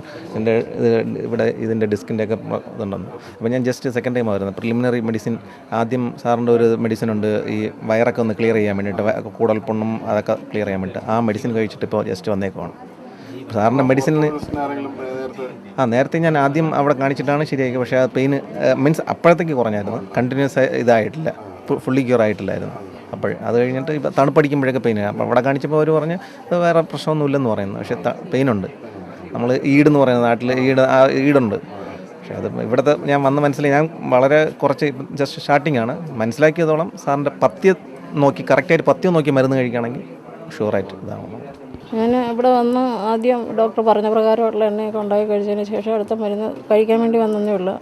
ഇതിൻ്റെ ഡിസ്കിൻ്റെ ഒക്കെ ഇതുണ്ടെന്ന്. അപ്പോൾ ഞാൻ ജസ്റ്റ് സെക്കൻഡ് ടൈം ആയിരുന്നു. പ്രിലിമിനറി മെഡിസിൻ ആദ്യം സാറിൻ്റെ ഒരു മെഡിസിൻ ഉണ്ട്, ഈ വയറൊക്കെ ഒന്ന് ക്ലിയർ ചെയ്യാൻ വേണ്ടിയിട്ട്, കൂടൽ പൊണ്ണും അതൊക്കെ ക്ലിയർ ചെയ്യാൻ വേണ്ടിയിട്ട്. ആ മെഡിസിൻ കഴിച്ചിട്ട് ഇപ്പോൾ ജസ്റ്റ് വന്നേക്കുവാണ്. സാറിൻ്റെ മെഡിസിന് നേരത്തെ ഞാൻ ആദ്യം അവിടെ കാണിച്ചിട്ടാണ് ശരിയാക്കി. പക്ഷേ ആ പെയിന് മീൻസ് അപ്പോഴത്തേക്ക് കുറഞ്ഞായിരുന്നു. കണ്ടിന്യൂസ് ഇതായിട്ടില്ല, ഫുള്ളി ക്യൂർ ആയിട്ടില്ലായിരുന്നു. അപ്പോൾ അത് കഴിഞ്ഞിട്ട് ഇപ്പോൾ തണുപ്പടിക്കുമ്പോഴൊക്കെ പെയിൻ. അപ്പോൾ അവിടെ കാണിച്ചപ്പോൾ അവർ പറഞ്ഞ് വേറെ പ്രശ്നമൊന്നുമില്ലെന്ന് പറയുന്നു. പക്ഷേ പെയിനുണ്ട്. നമ്മൾ ഈടെന്ന് പറയുന്ന നാട്ടിൽ ഈടുണ്ട്. പക്ഷേ അത് ഇവിടുത്തെ ഞാൻ വന്ന് മനസ്സിലായി. ഞാൻ വളരെ കുറച്ച് ജസ്റ്റ് സ്റ്റാർട്ടിംഗ് ആണ്. മനസ്സിലാക്കിയതോളം സാറിൻ്റെ പഥ്യം നോക്കി കറക്റ്റായിട്ട് പഥ്യം നോക്കി മരുന്ന് കഴിക്കുകയാണെങ്കിൽ ഷുവറായിട്ട് ഇതാവണം. ഞാൻ ഇവിടെ വന്ന് ആദ്യം ഡോക്ടർ പറഞ്ഞ പ്രകാരമുള്ള എണ്ണയൊക്കെ ഉണ്ടാക്കി കഴിച്ചതിന് ശേഷം അടുത്ത മരുന്ന് കഴിക്കാൻ വേണ്ടി വന്നതേ ഉള്ളൂ.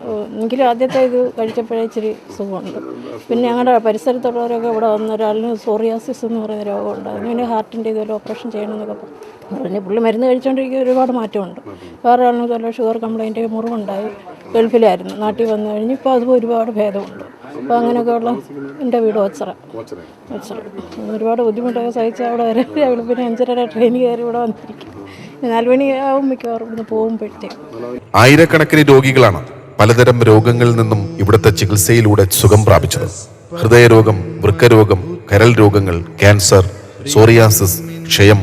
എങ്കിലും ആദ്യത്തെ ഇത് കഴിച്ചപ്പോഴേ ഇച്ചിരി സുഖമുണ്ട്. പിന്നെ ഞങ്ങളുടെ പരിസരത്തുള്ളവരൊക്കെ ഇവിടെ വന്ന ഒരാളിന് സോറിയാസിസ് എന്ന് പറയുന്ന രോഗമുണ്ട്. അതിന് ഹാർട്ടിൻ്റെ ഇതുപോലെ ഓപ്പറേഷൻ ചെയ്യണമെന്നൊക്കെ പറഞ്ഞ് പുള്ളി മരുന്ന് കഴിച്ചുകൊണ്ടിരിക്കുക ഒരുപാട് മാറ്റമുണ്ട്. വേറെ ആളിന് ഇതുപോലെ ഷുഗർ കംപ്ലൈൻറ്റ് മുറിവുണ്ടായി ഗൾഫിലായിരുന്നു. നാട്ടിൽ വന്നു കഴിഞ്ഞ് ഇപ്പോൾ അത് ഒരുപാട് ഭേദമുണ്ട്. അപ്പോൾ അങ്ങനെയൊക്കെയുള്ള എൻ്റെ വീട് ഓച്ചറ. ഒരുപാട് ബുദ്ധിമുട്ടൊക്കെ സഹിച്ച് അവിടെ വരെ പിന്നെ 5:30 ട്രെയിൻ കയറി ഇവിടെ വന്നിരിക്കും. 4 മണിയാവും മിക്കവാറും ഇവിടുന്ന് പോകുമ്പോഴത്തേക്കും. ആയിരക്കണക്കിന് രോഗികളാണ് പലതരം രോഗങ്ങളിൽ നിന്നും ഇവിടുത്തെ ചികിത്സയിലൂടെ സുഖം പ്രാപിച്ചത്. ഹൃദയരോഗം, വൃക്കരോഗം, കരൾ രോഗങ്ങൾ, ക്യാൻസർ, സോറിയാസിസ്, ക്ഷയം,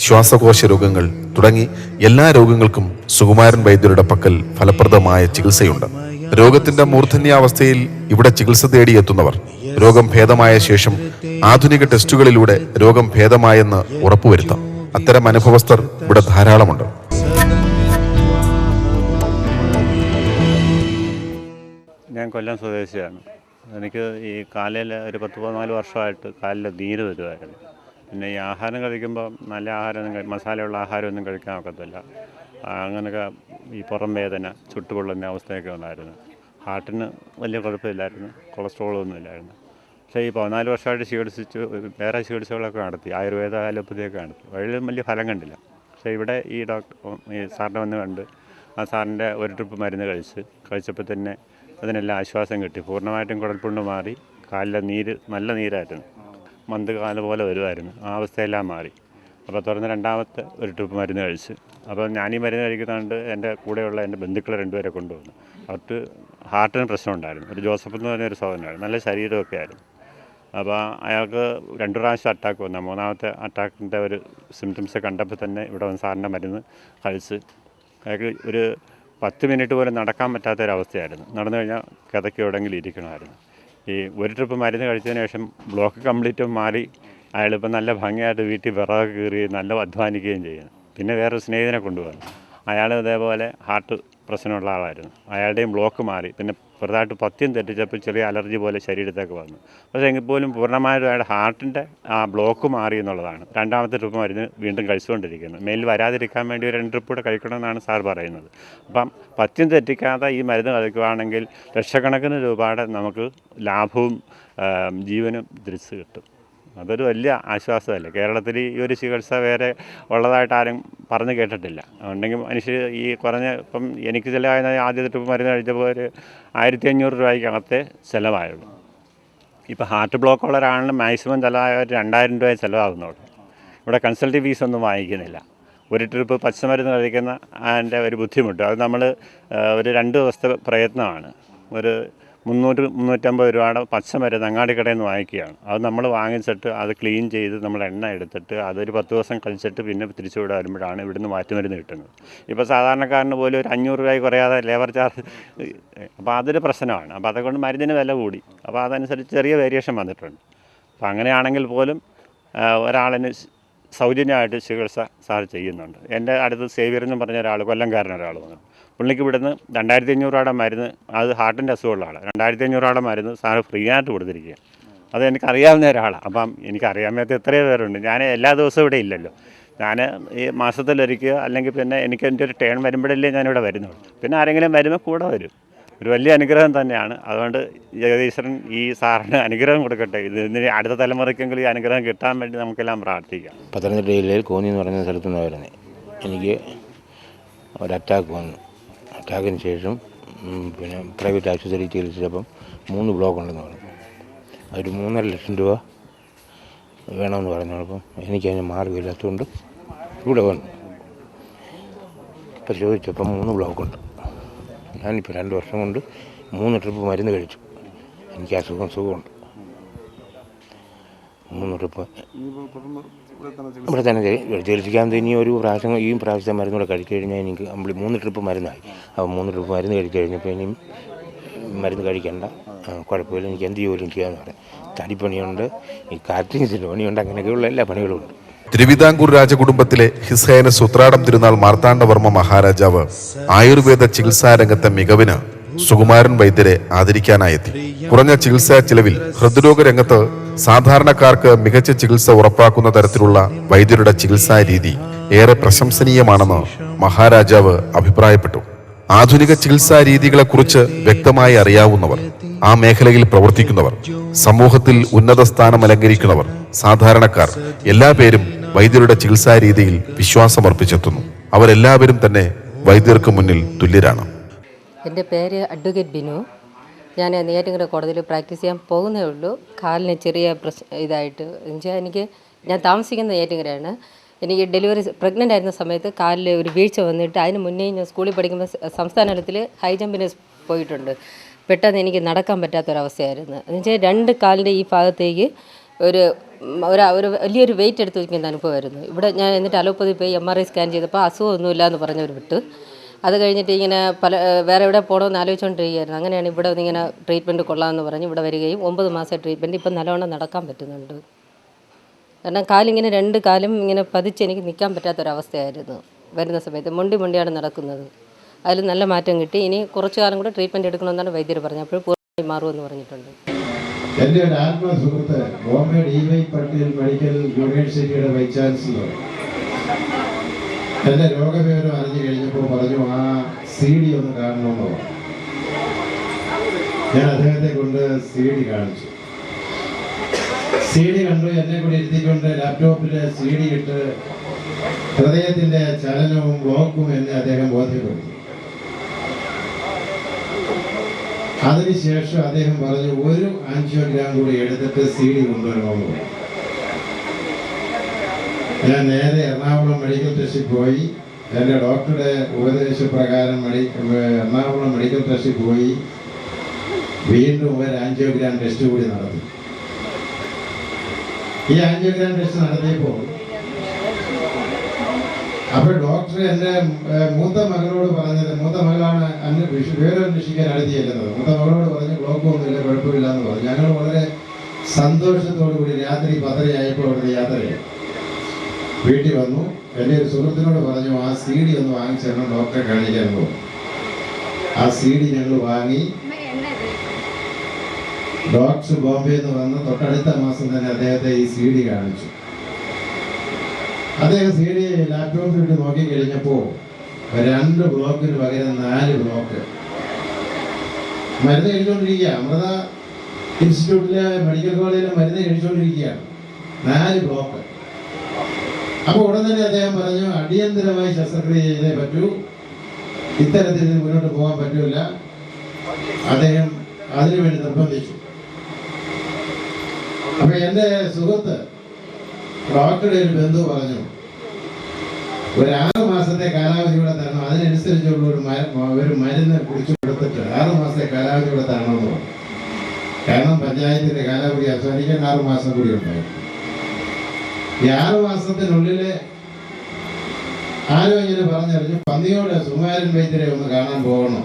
ശ്വാസകോശ രോഗങ്ങൾ തുടങ്ങി എല്ലാ രോഗങ്ങൾക്കും സുകുമാരൻ വൈദ്യരുടെ പക്കൽ ഫലപ്രദമായ ചികിത്സയുണ്ട്. രോഗത്തിന്റെ മൂർധന്യാവസ്ഥയിൽ ഇവിടെ ചികിത്സ തേടിയെത്തുന്നവർ രോഗം ഭേദമായ ശേഷം ആധുനിക ടെസ്റ്റുകളിലൂടെ രോഗം ഭേദമായെന്ന് ഉറപ്പുവരുത്താം. അത്തരം അനുഭവസ്ഥർ ഇവിടെ ധാരാളമുണ്ട്. ഞാൻ കൊല്ലം സ്വദേശിയാണ്. എനിക്ക് ഈ കാലിൽ ഒരു 10-14 വർഷമായിട്ട് കാലിൽ നീര് വരുമായിരുന്നു. പിന്നെ ഈ ആഹാരം കഴിക്കുമ്പോൾ നല്ല ആഹാരമൊന്നും മസാലയുള്ള ആഹാരമൊന്നും കഴിക്കാൻ ഒക്കത്തില്ല. അങ്ങനെയൊക്കെ ഈ പുറം വേദന, ചുട്ടുപൊള്ളുന്ന അവസ്ഥയൊക്കെ ഉണ്ടായിരുന്നു. ഹാർട്ടിന് വലിയ കുഴപ്പമില്ലായിരുന്നു, കൊളസ്ട്രോളൊന്നും ഇല്ലായിരുന്നു. പക്ഷേ ഈ 14 വർഷമായിട്ട് ചികിത്സിച്ച് വേറെ ചികിത്സകളൊക്കെ നടത്തി, ആയുർവേദ അലോപ്പതിയൊക്കെ നടത്തി. വഴിയിലും വലിയ ഫലം കണ്ടില്ല. പക്ഷേ ഇവിടെ ഈ സാറിനെ വന്ന് കണ്ട് ആ സാറിൻ്റെ ഒരു ട്രിപ്പ് മരുന്ന് കഴിച്ചപ്പോൾ തന്നെ അതിനെല്ലാം ആശ്വാസം കിട്ടി. പൂർണ്ണമായിട്ടും കുടൽപ്പുണ്ണ് മാറി. കാലിലെ നീര് നല്ല നീരായിരുന്നു, മന്ത് കാല് പോലെ വരുമായിരുന്നു. ആ അവസ്ഥയെല്ലാം മാറി. അപ്പോൾ തുറന്ന് 2ാമത്തെ ഒരു ട്രിപ്പ് മരുന്ന് കഴിച്ച്. അപ്പോൾ ഞാനീ മരുന്ന് കഴിക്കുന്നതുകൊണ്ട് എൻ്റെ കൂടെയുള്ള എൻ്റെ ബന്ധുക്കളെ 2 പേരെ കൊണ്ടുവന്നു. അവർക്ക് ഹാർട്ടിന് പ്രശ്നമുണ്ടായിരുന്നു. ഒരു ജോസഫ് എന്ന് പറഞ്ഞൊരു സഹോദരനായിരുന്നു, നല്ല ശരീരമൊക്കെ ആയിരുന്നു. അപ്പോൾ അയാൾക്ക് 2 പ്രാവശ്യം അറ്റാക്ക് വന്നു. 3ാമത്തെ അറ്റാക്കിൻ്റെ ഒരു സിംറ്റംസ് കണ്ടപ്പോൾ തന്നെ ഇവിടെ വന്ന് സാറിൻ്റെ മരുന്ന് കഴിച്ച് അയാൾക്ക് ഒരു 10 മിനിറ്റ് പോലും നടക്കാൻ പറ്റാത്തൊരവസ്ഥയായിരുന്നു. നടന്നു കഴിഞ്ഞാൽ കിതയ്ക്ക് എവിടെയെങ്കിലും ഇരിക്കണമായിരുന്നു. ഈ ഒരു ട്രിപ്പ് മരുന്ന് കഴിച്ചതിന് ശേഷം ബ്ലോക്ക് കംപ്ലീറ്റും മാറി അയാളിപ്പോൾ നല്ല ഭംഗിയായിട്ട് വീട്ടിൽ വിറക് കീറുകയും നല്ല അധ്വാനിക്കുകയും ചെയ്യുന്നു. പിന്നെ വേറൊരു സ്നേഹിതനെ കൊണ്ടുവന്നു. അയാൾ ഇതേപോലെ ഹാർട്ട് പ്രശ്നമുള്ള ആളായിരുന്നു. അയാളുടെയും ബ്ലോക്ക് മാറി. പിന്നെ ചെറുതായിട്ട് പഥ്യം തെറ്റിച്ചപ്പോൾ ചെറിയ അലർജി പോലെ ശരീരത്തേക്ക് വന്നു. പക്ഷേ എങ്കിൽ പോലും പൂർണ്ണമായിട്ടും അയാളുടെ ഹാർട്ടിൻ്റെ ആ ബ്ലോക്ക് മാറി എന്നുള്ളതാണ്. 2ാമത്തെ ട്രിപ്പ് മരുന്ന് വീണ്ടും കഴിച്ചുകൊണ്ടിരിക്കുന്നത്. മേലിൽ വരാതിരിക്കാൻ വേണ്ടി ഒരു 2 ട്രിപ്പ് കൂടെ കഴിക്കണമെന്നാണ് സാർ പറയുന്നത്. അപ്പം പഥ്യം തെറ്റിക്കാതെ ഈ മരുന്ന് കഴിക്കുകയാണെങ്കിൽ ലക്ഷക്കണക്കിന് രൂപയുടെ നമുക്ക് ലാഭവും ജീവനും തിരിച്ച് കിട്ടും. അതൊരു വലിയ ആശ്വാസമല്ലേ. കേരളത്തിൽ ഈ ഒരു ചികിത്സ വേറെ ഉള്ളതായിട്ട് ആരും പറഞ്ഞു കേട്ടിട്ടില്ല. അതുകൊണ്ടെങ്കിൽ മനുഷ്യർ ഈ കുറഞ്ഞ ഇപ്പം എനിക്ക് ചിലവായ ആദ്യത്തെ ട്രിപ്പ് മരുന്ന് കഴിച്ചപ്പോൾ ഒരു 1500 രൂപയ്ക്കകത്തെ ചിലവായുള്ളൂ. ഇപ്പോൾ ഹാർട്ട് ബ്ലോക്ക് ഉള്ള ഒരാളിന് മാക്സിമം ചിലവായ ഒരു 2000 രൂപയെ ചിലവാകുന്നുള്ളൂ. ഇവിടെ കൺസൾട്ടിംഗ് ഫീസൊന്നും വാങ്ങിക്കുന്നില്ല. ഒരു ട്രിപ്പ് പച്ചമരുന്ന് കഴിക്കുന്ന അതിൻ്റെ ഒരു ബുദ്ധിമുട്ട് അത് നമ്മൾ ഒരു 2 ദിവസത്തെ പ്രയത്നമാണ്. ഒരു 300-350 രൂപയുടെ പച്ചമരുന്ന് അങ്ങാടിക്കടയിൽ നിന്ന് വാങ്ങിക്കുകയാണ്. അത് നമ്മൾ വാങ്ങിച്ചിട്ട് അത് ക്ലീൻ ചെയ്ത് നമ്മൾ എണ്ണ എടുത്തിട്ട് അതൊരു 10 ദിവസം കഴിച്ചിട്ട് പിന്നെ തിരിച്ചുവിടെ വരുമ്പോഴാണ് ഇവിടുന്ന് മാറ്റുമരുന്ന് കിട്ടുന്നത്. ഇപ്പോൾ സാധാരണക്കാരന് പോലും ഒരു 500 രൂപയ്ക്ക് കുറയാതെ ലേബർ ചാർജ്. അപ്പോൾ അതൊരു പ്രശ്നമാണ്. അപ്പോൾ അതുകൊണ്ട് മരുന്നിന് വില കൂടി. അപ്പോൾ അതനുസരിച്ച് ചെറിയ വേരിയേഷൻ വന്നിട്ടുണ്ട്. അപ്പോൾ അങ്ങനെയാണെങ്കിൽ പോലും ഒരാളിന് സൗജന്യമായിട്ട് ചികിത്സ സാർ ചെയ്യുന്നുണ്ട്. എൻ്റെ അടുത്ത് സേവിയർ എന്ന് പറഞ്ഞ ഒരാൾ കൊല്ലംകാരനൊരാൾ വന്നു. പുള്ളിക്ക് ഇവിടുന്ന് 2500 രൂപയുടെ മരുന്ന്, അത് ഹാർട്ടിൻ്റെ അസുഖമുള്ള ആളാണ്, 2500 രൂപയുടെ മരുന്ന് സാറ് ഫ്രീ ആയിട്ട് കൊടുത്തിരിക്കുക. അത് എനിക്കറിയാവുന്ന ഒരാളാണ്. അപ്പം എനിക്കറിയാൻ എത്രയോ പേരുണ്ട്. ഞാൻ എല്ലാ ദിവസവും ഇവിടെ ഇല്ലല്ലോ. ഞാൻ ഈ മാസത്തിലൊരിക്കുക അല്ലെങ്കിൽ പിന്നെ എനിക്ക് എൻ്റെ ഒരു ടേൺ വരുമ്പോഴല്ലേ ഞാനിവിടെ വരുന്നുള്ളൂ. പിന്നെ ആരെങ്കിലും വരുമ്പോൾ കൂടെ വരും. ഒരു വലിയ അനുഗ്രഹം തന്നെയാണ്. അതുകൊണ്ട് ജഗദീശ്വരൻ ഈ സാറിന് അനുഗ്രഹം കൊടുക്കട്ടെ. ഇതിന് അടുത്ത തലമുറയ്ക്കെങ്കിലും ഈ അനുഗ്രഹം കിട്ടാൻ വേണ്ടി നമുക്കെല്ലാം പ്രാർത്ഥിക്കാം. പത്തനംതിട്ട ജില്ലയിൽ കോന്നി എന്ന് പറയുന്ന സ്ഥലത്തു നിന്ന് വരുന്നത്. എനിക്ക് ഒരു അറ്റാക്ക് വന്നു. അറ്റാക്കിന് ശേഷം പിന്നെ പ്രൈവറ്റ് ആശുപത്രി ചികിത്സിച്ചപ്പം 3 ബ്ലോക്ക് ഉണ്ടെന്ന് പറഞ്ഞു. അതൊരു 3.5 ലക്ഷം രൂപ വേണമെന്ന് പറഞ്ഞപ്പം എനിക്കതിന് മാർഗ്ഗമില്ലാത്തതുകൊണ്ട് ഇവിടെ വന്നു. ഇപ്പം ചോദിച്ചപ്പം 3 ബ്ലോക്കുണ്ട്. ഞാനിപ്പോൾ 2 വർഷം കൊണ്ട് 3 ട്രിപ്പ് മരുന്ന് കഴിച്ചു. എനിക്ക് സുഖമുണ്ട്. 3 ട്രിപ്പ് ഇവിടെ തന്നെ ചികിത്സിക്കാൻ ഇനി ഒരു പ്രാവശ്യം ഈ പ്രാവശ്യത്തെ മരുന്നൂടെ കഴിച്ചു കഴിഞ്ഞാൽ എനിക്ക് 3 ട്രിപ്പ് മരുന്നായി. അപ്പോൾ 3 ട്രിപ്പ് മരുന്ന് കഴിച്ചു കഴിഞ്ഞപ്പോൾ ഇനിയും മരുന്ന് കഴിക്കണ്ട, കുഴപ്പമില്ല, എനിക്ക് എന്ത് ജോലിയും ചെയ്യാമെന്ന് പറയാം. തടിപ്പണിയുണ്ട്, ഈ കാറ്ററിംഗ് പണിയുണ്ട്, അങ്ങനെയൊക്കെയുള്ള എല്ലാ പണികളും ഉണ്ട്. തിരുവിതാംകൂർ രാജകുടുംബത്തിലെ ഹിസ്ഹൈനസ് ഉത്രാടം തിരുനാൾ മാർത്താണ്ഡവർമ്മ മഹാരാജാവ് ആയുർവേദ ചികിത്സാരംഗത്തെ മികവിന് സുകുമാരൻ വൈദ്യരെ ആദരിക്കാനായെത്തി. കുറഞ്ഞ ചികിത്സാ ചിലവിൽ ഹൃദ്രോഗ രംഗത്ത് സാധാരണക്കാർക്ക് മികച്ച ചികിത്സ ഉറപ്പാക്കുന്ന തരത്തിലുള്ള വൈദ്യരുടെ ചികിത്സാ രീതി ഏറെ പ്രശംസനീയമാണെന്ന് മഹാരാജാവ് അഭിപ്രായപ്പെട്ടു. ആധുനിക ചികിത്സാ രീതികളെക്കുറിച്ച് വ്യക്തമായി അറിയാവുന്നവർ, ആ മേഖലയിൽ പ്രവർത്തിക്കുന്നവർ, സമൂഹത്തിൽ ഉന്നത സ്ഥാനം അലങ്കരിക്കുന്നവർ, സാധാരണക്കാർ എല്ലാ പേരും വൈദ്യരുടെ ചികിത്സാ രീതിയിൽ വിശ്വാസമർപ്പിച്ചെത്തുന്നു. അവരെല്ലാവരും തന്നെ വൈദ്യർക്ക് മുന്നിൽ തുല്യരാണ്. എൻ്റെ പേര് അഡ്വക്കേറ്റ് ബിനു. ഞാൻ നെയ്യാറ്റിൻകര കോടതിയിൽ പ്രാക്ടീസ് ചെയ്യാൻ പോകുന്നേ ഉള്ളൂ. കാലിന് ചെറിയ ഇതായിട്ട് എന്നുവെച്ചാൽ ഞാൻ താമസിക്കുന്ന നെയ്യാറ്റിൻകരയാണ്. എനിക്ക് ഡെലിവറി പ്രഗ്നൻ്റ് ആയിരുന്ന സമയത്ത് കാലിൽ ഒരു വീഴ്ച വന്നിട്ട് അതിന് മുന്നേ ഞാൻ സ്കൂളിൽ പഠിക്കുമ്പോൾ സംസ്ഥാന തലത്തിൽ ഹൈ ജമ്പിന് പോയിട്ടുണ്ട്. പെട്ടെന്ന് എനിക്ക് നടക്കാൻ പറ്റാത്തൊരവസ്ഥയായിരുന്നു. എന്നുവെച്ചാൽ 2 കാലിൻ്റെ ഈ ഭാഗത്തേക്ക് ഒരു വലിയൊരു വെയിറ്റ് എടുത്ത് വയ്ക്കുന്ന അനുഭവമായിരുന്നു. ഇവിടെ ഞാൻ എന്നിട്ട് അലോപ്പതി പോയി MRI സ്കാൻ ചെയ്തപ്പോൾ അസുഖമൊന്നുമില്ല എന്ന് പറഞ്ഞവർ വിട്ടു. അത് കഴിഞ്ഞിട്ട് ഇങ്ങനെ വേറെ എവിടെ പോകണമെന്ന് ആലോചിച്ചുകൊണ്ടിരിക്കുകയായിരുന്നു. അങ്ങനെയാണ് ഇവിടെ ഇങ്ങനെ ട്രീറ്റ്മെൻറ്റ് കൊള്ളാമെന്ന് പറഞ്ഞ് ഇവിടെ വരികയും 9 മാസത്തെ ട്രീറ്റ്മെൻറ്റ് ഇപ്പം നല്ലവണ്ണം നടക്കാൻ പറ്റുന്നുണ്ട്. കാരണം കാലിങ്ങനെ 2 കാലും ഇങ്ങനെ പതിച്ച് എനിക്ക് നിൽക്കാൻ പറ്റാത്തൊരവസ്ഥയായിരുന്നു വരുന്ന സമയത്ത്. മുണ്ടിയാണ് നടക്കുന്നത്. അതിൽ നല്ല മാറ്റം കിട്ടി. ഇനി കുറച്ചു കാലം കൂടെ ട്രീറ്റ്മെൻറ്റ് എടുക്കണമെന്നാണ് വൈദ്യർ പറഞ്ഞത്. അപ്പോൾ പൂർണ്ണമായി മാറുമെന്ന് പറഞ്ഞിട്ടുണ്ട്. എൻ്റെ ഒരു ആത്മസുഹൃത്ത് ബോംബെ DY പട്ടേൽ മെഡിക്കൽ യൂണിവേഴ്സിറ്റിയുടെ വൈസ് ചാൻസലർ എൻ്റെ രോഗവിവരം അറിഞ്ഞു കഴിഞ്ഞപ്പോൾ പറഞ്ഞു ആ CD ഒന്ന് കാണണമെന്ന് പറഞ്ഞു. ഞാൻ അദ്ദേഹത്തെ കൊണ്ട് CD കാണിച്ചു. CD കണ്ടു. എന്നെ കൂടി ഇരുത്തിക്കൊണ്ട് ലാപ്ടോപ്പിൽ CD ഇട്ട് ഹൃദയത്തിൻ്റെ ചലനവും ബ്ലോക്കും എന്നെ അദ്ദേഹം ബോധ്യപ്പെടുത്തി. അതിനുശേഷം അദ്ദേഹം പറഞ്ഞു ഒരു ആൻജിയോഗ്രാം കൂടി എടുത്തിട്ട് CD കൊണ്ടുവരണമെന്ന് പറഞ്ഞു. ഞാൻ നേരെ എറണാകുളം മെഡിക്കൽ ടെസ്റ്റിൽ പോയി. എൻ്റെ ഡോക്ടറുടെ ഉപദേശപ്രകാരം എറണാകുളം മെഡിക്കൽ ടെസ്റ്റിൽ പോയി വീണ്ടും ഒരു ആൻജിയോഗ്രാം ടെസ്റ്റ് കൂടി നടത്തി. ഈ ആൻജിയോഗ്രാം ടെസ്റ്റ് നടത്തിയപ്പോൾ അപ്പോൾ ഡോക്ടർ എൻ്റെ മൂത്ത മകളോട് പറഞ്ഞത്, മൂത്ത മകളാണ് വിവരന്വേഷിക്കാൻ അടുത്ത് ചെല്ലുന്നത്. മൊത്തം അവളോട് പറഞ്ഞ് ബ്ലോക്കൊന്നുമില്ല, കുഴപ്പമില്ല എന്ന് പറഞ്ഞു. ഞങ്ങൾ വളരെ സന്തോഷത്തോടു കൂടി രാത്രി 10:30 അവിടെ യാത്രയായി വീട്ടിൽ വന്നു. എൻ്റെ ഒരു സുഹൃത്തിനോട് പറഞ്ഞു ആ CD ഒന്ന് വാങ്ങിച്ചിരണം, ഡോക്ടറെ കാണിക്കാൻ പോകും. ആ CD ഞങ്ങൾ വാങ്ങി. ഡോക്ടർ ബോംബെയിൽ നിന്ന് വന്ന് തൊട്ടടുത്ത മാസം തന്നെ അദ്ദേഹത്തെ ഈ CD കാണിച്ചു. അദ്ദേഹം CD ലാപ്ടോപ്പിൽ ഇട്ട് നോക്കിക്കഴിഞ്ഞപ്പോൾ 2 ബ്ലോക്കിന് പകരം 4 ബ്ലോക്ക്. മരുന്ന് കഴിച്ചുകൊണ്ടിരിക്കുക. അമൃത ഇൻസ്റ്റിറ്റ്യൂട്ടിലെ മെഡിക്കൽ കോളേജിലെ മരുന്ന് കഴിച്ചുകൊണ്ടിരിക്കുകയാണ്. 4 ബ്ലോക്ക്. അപ്പോൾ ഉടൻ തന്നെ അദ്ദേഹം പറഞ്ഞു അടിയന്തരമായി ശസ്ത്രക്രിയ ചെയ്തേ പറ്റൂ, ഇത്തരത്തിൽ മുന്നോട്ട് പോകാൻ പറ്റില്ല. അദ്ദേഹം അതിനുവേണ്ടി നിർബന്ധിച്ചു. അപ്പോൾ എൻ്റെ സുഹൃത്ത് ഡോക്ടറുടെ ഒരു ബന്ധു പറഞ്ഞു ഒരു 6 മാസത്തെ കാലാവധി കൂടെ തരണം, അതിനനുസരിച്ചുള്ള ഒരു മരുന്ന് കുടിച്ചു കൊടുത്തിട്ട് 6 മാസത്തെ കാലാവധി കൂടെ തരണമെന്ന് പറഞ്ഞു. കാരണം പഞ്ചായത്തിൻ്റെ കാലാവധി അവസാനിക്കാൻ 6 മാസം കൂടി ഉണ്ടായിരുന്നു. ഈ 6 മാസത്തിനുള്ളിൽ ആരോ ഇങ്ങനെ പറഞ്ഞറിഞ്ഞു പന്നിയോട് സുകുമാരൻ വൈദ്യരെ ഒന്ന് കാണാൻ പോകണം.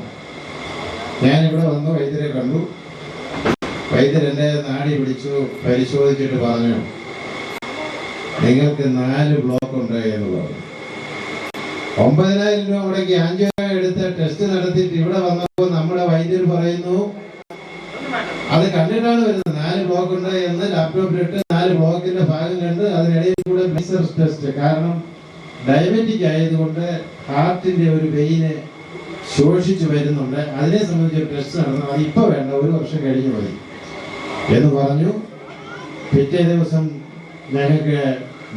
ഞാനിവിടെ വന്നു, വൈദ്യരെ കണ്ടു. വൈദ്യരെൻ്റെ നാടി പിടിച്ചു പരിശോധിച്ചിട്ട് പറഞ്ഞു നിങ്ങൾക്ക് 4 ബ്ലോക്ക് ഉണ്ട് എന്നുള്ളത്. 9,000 രൂപ മുടക്കി ആൻജിയോഗ്രാം എടുത്ത് ടെസ്റ്റ് നടത്തിയിട്ട് ഇവിടെ വന്നപ്പോൾ നമ്മുടെ വൈദ്യർ പറയുന്നു അത് കണ്ടിട്ടാണ് വരുന്നത് 4 ബ്ലോക്ക് ഉണ്ട് എന്ന്. ലാപ്ടോപ്പിലിട്ട് 4 ബ്ലോക്കിന്റെ ഭാഗം കണ്ട് അതിനിടയിൽ കൂടെ ടെസ്റ്റ്. കാരണം ഡയബറ്റിക് ആയതുകൊണ്ട് ഹാർട്ടിന്റെ ഒരു വെയിന് ശോഷിച്ചു വരുന്നുണ്ട്, അതിനെ സംബന്ധിച്ച് ടെസ്റ്റ് നടന്നു. അത് ഇപ്പോൾ വേണ്ട, 1 വർഷം കഴിഞ്ഞു മതി എന്ന് പറഞ്ഞു. പിറ്റേ ദിവസം ഞങ്ങൾക്ക്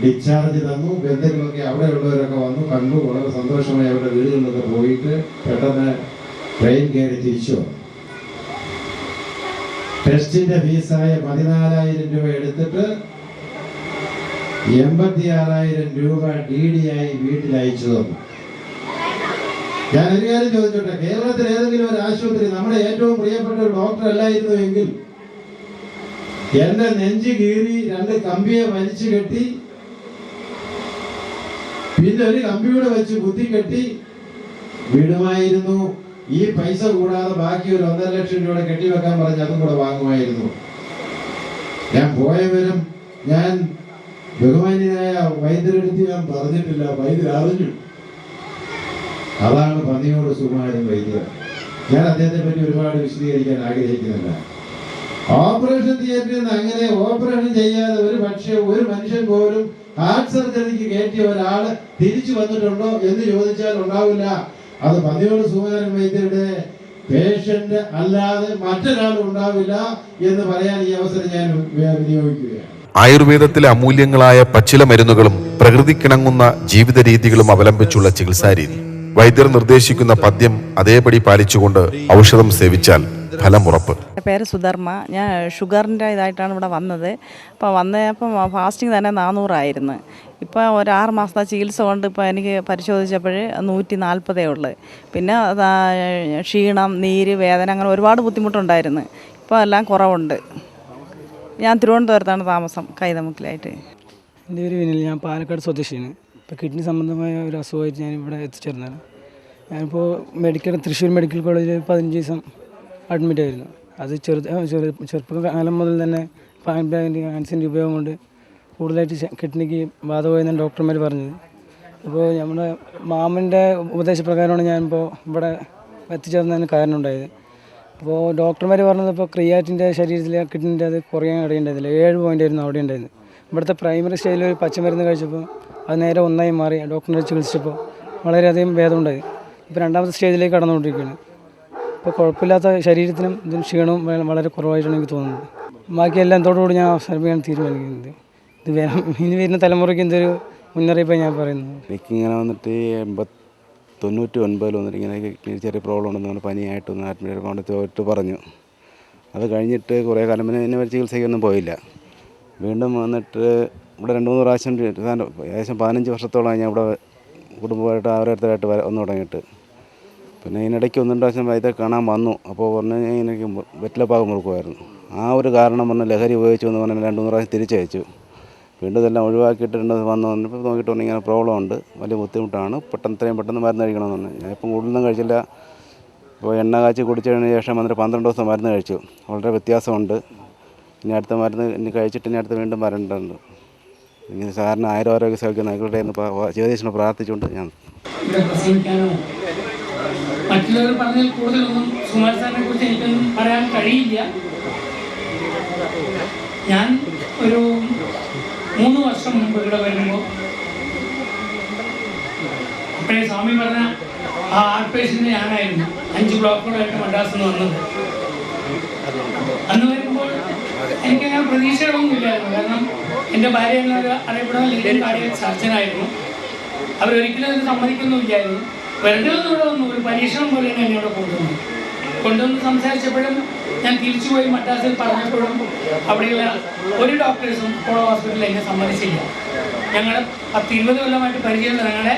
ഡിസ്ചാർജ് തന്നു. ബന്ധുക്കളൊക്കെ അവിടെയുള്ളവരൊക്കെ വന്നു കണ്ടു. വളരെ സന്തോഷമായി അവരുടെ വീടുകളിലൊക്കെ പോയിട്ട് പെട്ടെന്ന് ട്രെയിൻ കയറി തിരിച്ചു വന്നു. ടെസ്റ്റിന്റെ ഫീസായ 14,000 രൂപ എടുത്തിട്ട് 86,000 രൂപ DD ആയി വീട്ടിൽ അയച്ചു തന്നു. ഞാനൊരു കാര്യം ചോദിച്ചോട്ടെ, കേരളത്തിൽ ഏതെങ്കിലും ഒരു ആശുപത്രി നമ്മുടെ ഏറ്റവും പ്രിയപ്പെട്ട ഒരു ഡോക്ടർ അല്ലായിരുന്നു എങ്കിൽ എന്റെ നെഞ്ച് കീറി 2 കമ്പിയെ വലിച്ചു കെട്ടി പിന്നെ ഒരു കമ്പിയൂടെ വെച്ച് കുത്തിക്കെട്ടി വിടുമായിരുന്നു. ഈ പൈസ കൂടാതെ ബാക്കി ഒരു 1.5 ലക്ഷം രൂപ കെട്ടിവെക്കാൻ പറഞ്ഞ് അതും കൂടെ വാങ്ങുമായിരുന്നു. ഞാൻ പോയവരും ഞാൻ ബഹുമാന്യനായ വൈദ്യരെടുത്ത് ഞാൻ പറഞ്ഞിട്ടില്ല, വൈദ്യർ അറിഞ്ഞു. അതാണ് പന്നിയോട് സുകുമാരൻ വൈദ്യർ. ഞാൻ അദ്ദേഹത്തെ പറ്റി ഒരുപാട് വിശദീകരിക്കാൻ ആഗ്രഹിക്കുന്നില്ല. ഓപ്പറേഷൻ തിയേറ്ററിൽ നിന്ന് അങ്ങനെ ഓപ്പറേഷൻ ചെയ്യാതെ ഒരു മനുഷ്യൻ പോലും ഹാർട്ട് സർജറിക്ക് കയറ്റിയ ഒരാള് തിരിച്ചു വന്നിട്ടുണ്ടോ എന്ന് ചോദിച്ചാൽ ഉണ്ടാവില്ല. അത് പന്നിയോട് സുകുമാരൻ വൈദ്യരുടെ പേഷ്യന്റ് അല്ലാതെ മറ്റൊരാളും ഉണ്ടാവില്ല എന്ന് പറയാൻ ഈ അവസരം ഞാൻ വിനിയോഗിക്കുകയാണ്. ആയുർവേദത്തിലെ അമൂല്യങ്ങളായ പച്ചില മരുന്നുകളും പ്രകൃതിക്കിണങ്ങുന്ന ജീവിത രീതികളും അവലംബിച്ചുള്ള ചികിത്സാരീതി. വൈദ്യർ നിർദ്ദേശിക്കുന്ന പഥ്യം അതേപടി പാലിച്ചുകൊണ്ട് ഔഷധം സേവിച്ചാൽ ഫലമുറപ്പ്. എൻ്റെ പേര് സുധർമ്മ. ഞാൻ ഷുഗറിൻ്റെ ഇതായിട്ടാണ് ഇവിടെ വന്നത്. അപ്പോൾ വന്നപ്പോൾ ഫാസ്റ്റിംഗ് തന്നെ 400 ഇപ്പോൾ ഒരു 6 മാസത്തെ ചികിത്സ കൊണ്ട് ഇപ്പോൾ എനിക്ക് പരിശോധിച്ചപ്പോൾ 140 ഉള്ളു. പിന്നെ ക്ഷീണം, നീര്, വേദന, അങ്ങനെ ഒരുപാട് ബുദ്ധിമുട്ടുണ്ടായിരുന്നു. ഇപ്പോൾ എല്ലാം കുറവുണ്ട്. ഞാൻ തിരുവനന്തപുരത്താണ് താമസം, കൈതമുക്കിലായിട്ട്. എൻ്റെ പേര് വിനിൽ. ഞാൻ പാലക്കാട് സ്വദേശിയാണ്. ഇപ്പോൾ കിഡ്നി സംബന്ധമായ ഒരു അസുഖമായിട്ട് ഞാനിവിടെ എത്തിച്ചേർന്നതാണ്. ഞാനിപ്പോൾ തൃശ്ശൂർ മെഡിക്കൽ കോളേജിൽ 15 ദിവസം അഡ്മിറ്റ് ആയിരുന്നു. അത് ചെറുപ്പകാലം മുതൽ തന്നെ പാൻസിൻ്റെ ഉപയോഗം കൊണ്ട് കൂടുതലായിട്ട് കിഡ്നിക്ക് ബാധകമായെന്നാണ് ഡോക്ടർമാർ പറഞ്ഞത്. അപ്പോൾ നമ്മുടെ മാമൻ്റെ ഉപദേശപ്രകാരമാണ് ഞാനിപ്പോൾ ഇവിടെ എത്തിച്ചേർന്നതിന് കാരണം ഉണ്ടായത്. അപ്പോൾ ഡോക്ടർമാർ പറഞ്ഞത് ഇപ്പോൾ ക്രിയാറ്റിൻ്റെ ശരീരത്തിലെ കിഡ്നിൻ്റെ അത് കുറയാൻ ഇടയുണ്ടായിരുന്നില്ല. 7 പോയിൻ്റായിരുന്നു അവിടെ ഉണ്ടായിരുന്നത്. ഇവിടുത്തെ പ്രൈമറി സ്റ്റേജിൽ ഒരു പച്ചമരുന്ന് കഴിച്ചപ്പോൾ അത് നേരെ 1 മാറി. ഡോക്ടറിനെ ചികിത്സിച്ചപ്പോൾ വളരെയധികം ഭേദമുണ്ടായി. ഇപ്പോൾ 2ാമത്തെ സ്റ്റേജിലേക്ക് കടന്നുകൊണ്ടിരിക്കുകയാണ്. ഇപ്പോൾ കുഴപ്പമില്ലാത്ത ശരീരത്തിനും ഇതിന് ക്ഷീണവും വളരെ കുറവായിട്ടാണ് എനിക്ക് തോന്നുന്നത്. ബാക്കി എല്ലാം തോടുകൂടി ഞാൻ അവസാനിപ്പിക്കാൻ തീരുമാനിക്കുന്നത്. ഇത് ഇനി വരുന്ന തലമുറയ്ക്ക് എന്തൊരു മുന്നറിയിപ്പാണ് ഞാൻ പറയുന്നത്. എനിക്കിങ്ങനെ വന്നിട്ട് 99 വന്നിട്ട് ഇങ്ങനെ ചെറിയ പ്രോബ്ലം ഉണ്ടെന്ന് പനിയായിട്ടൊന്ന് അഡ്മിറ്റ് കൊണ്ട് പറഞ്ഞു. അത് കഴിഞ്ഞിട്ട് കുറേ കാലം പിന്നെ എന്നെ ചികിത്സയ്ക്കൊന്നും പോയില്ല. വീണ്ടും വന്നിട്ട് ഇവിടെ 2-3 പ്രാവശ്യം ഏകദേശം 15 വർഷത്തോളമായി ഞാൻ ഇവിടെ കുടുംബമായിട്ട് ഓരോരുത്തരായിട്ട് വന്നു തുടങ്ങിയിട്ട്. പിന്നെ ഇതിനിടയ്ക്ക് 1-2 പ്രാവശ്യം വൈദ്യരെ കാണാൻ വന്നു. അപ്പോൾ പറഞ്ഞു എനിക്ക് വെറ്റിലപ്പാകം മുറുക്കുമായിരുന്നു. ആ ഒരു കാരണം പറഞ്ഞ് ലഹരി ഉപയോഗിച്ചു എന്ന് പറഞ്ഞാൽ 2-3 പ്രാവശ്യം തിരിച്ചയച്ചു. വീണ്ടും ഇതെല്ലാം ഒഴിവാക്കിയിട്ട് വന്നപ്പോൾ നോക്കിയിട്ട് പറഞ്ഞു ഇങ്ങനെ പ്രോബ്ലം ഉണ്ട്, വലിയ ബുദ്ധിമുട്ടാണ്, എത്രയും പെട്ടെന്ന് മരുന്ന് കഴിക്കണമെന്ന് പറഞ്ഞു. ഞാൻ ഇപ്പം കൂടുതലൊന്നും കഴിച്ചില്ല. അപ്പോൾ എണ്ണ കാച്ചി കുടിച്ചതിന് ശേഷം വന്നിട്ട് 12 ദിവസം മരുന്ന് കഴിച്ചു. വളരെ വ്യത്യാസമുണ്ട്. ഇനി അടുത്ത മരുന്ന് ഇനി കഴിച്ചിട്ട് ഇനി അടുത്ത് വീണ്ടും വരേണ്ടതുണ്ട്. ഇനി സാറിന് ആരോഗ്യ സൗഖ്യം നൽകട്ടെ എന്ന് ജഗദീശനെ പ്രാർത്ഥിച്ചുകൊണ്ട് ഞാൻ ഇവിടെ പ്രസംഗിക്കാനോ മറ്റുള്ളവർ പറഞ്ഞതിൽ കൂടുതലൊന്നും സുമാർ സാറിനെ കുറിച്ച് എനിക്കൊന്നും പറയാൻ കഴിയില്ല. ഞാൻ ഒരു 3 വർഷം മുമ്പ് ഇവിടെ വരുമ്പോൾ അപ്പോഴേ സ്വാമി പറഞ്ഞ ആ ഹാർട്ട് പേഷ്യൻ്റ് ഞാനായിരുന്നു. 5 ബ്ലോക്കുകളായിട്ട് മദ്രാസിൽ നിന്ന് വന്നത്. അന്ന് വരുമ്പോൾ എനിക്കങ്ങനെ പ്രതീക്ഷകളൊന്നുമില്ലായിരുന്നു. കാരണം എൻ്റെ ഭാര്യ എന്നൊരു അറിയപ്പെടുന്ന ലീഡിങ് കാർഡിയക് സർജനായിരുന്നു. അവരൊരിക്കലും അത് സമ്മതിക്കുന്നുമില്ലായിരുന്നു. വെറുതെ ഒന്നും ഇവിടെ വന്നു, ഒരു പരീക്ഷണം പോലെയാണ് എന്നെ ഇവിടെ കൊണ്ടുവന്ന് സംസാരിച്ചപ്പോഴും ഞാൻ തിരിച്ചുപോയി മദ്രാസിൽ പറഞ്ഞപ്പോഴും അവിടെയുള്ള ഒരു ഡോക്ടേഴ്സും അപ്പോളോ ഹോസ്പിറ്റലിൽ എന്നെ സമ്മതിച്ചില്ല. ഞങ്ങൾ 10-20 കൊല്ലമായിട്ട് പരിചയമുള്ള ഞങ്ങളെ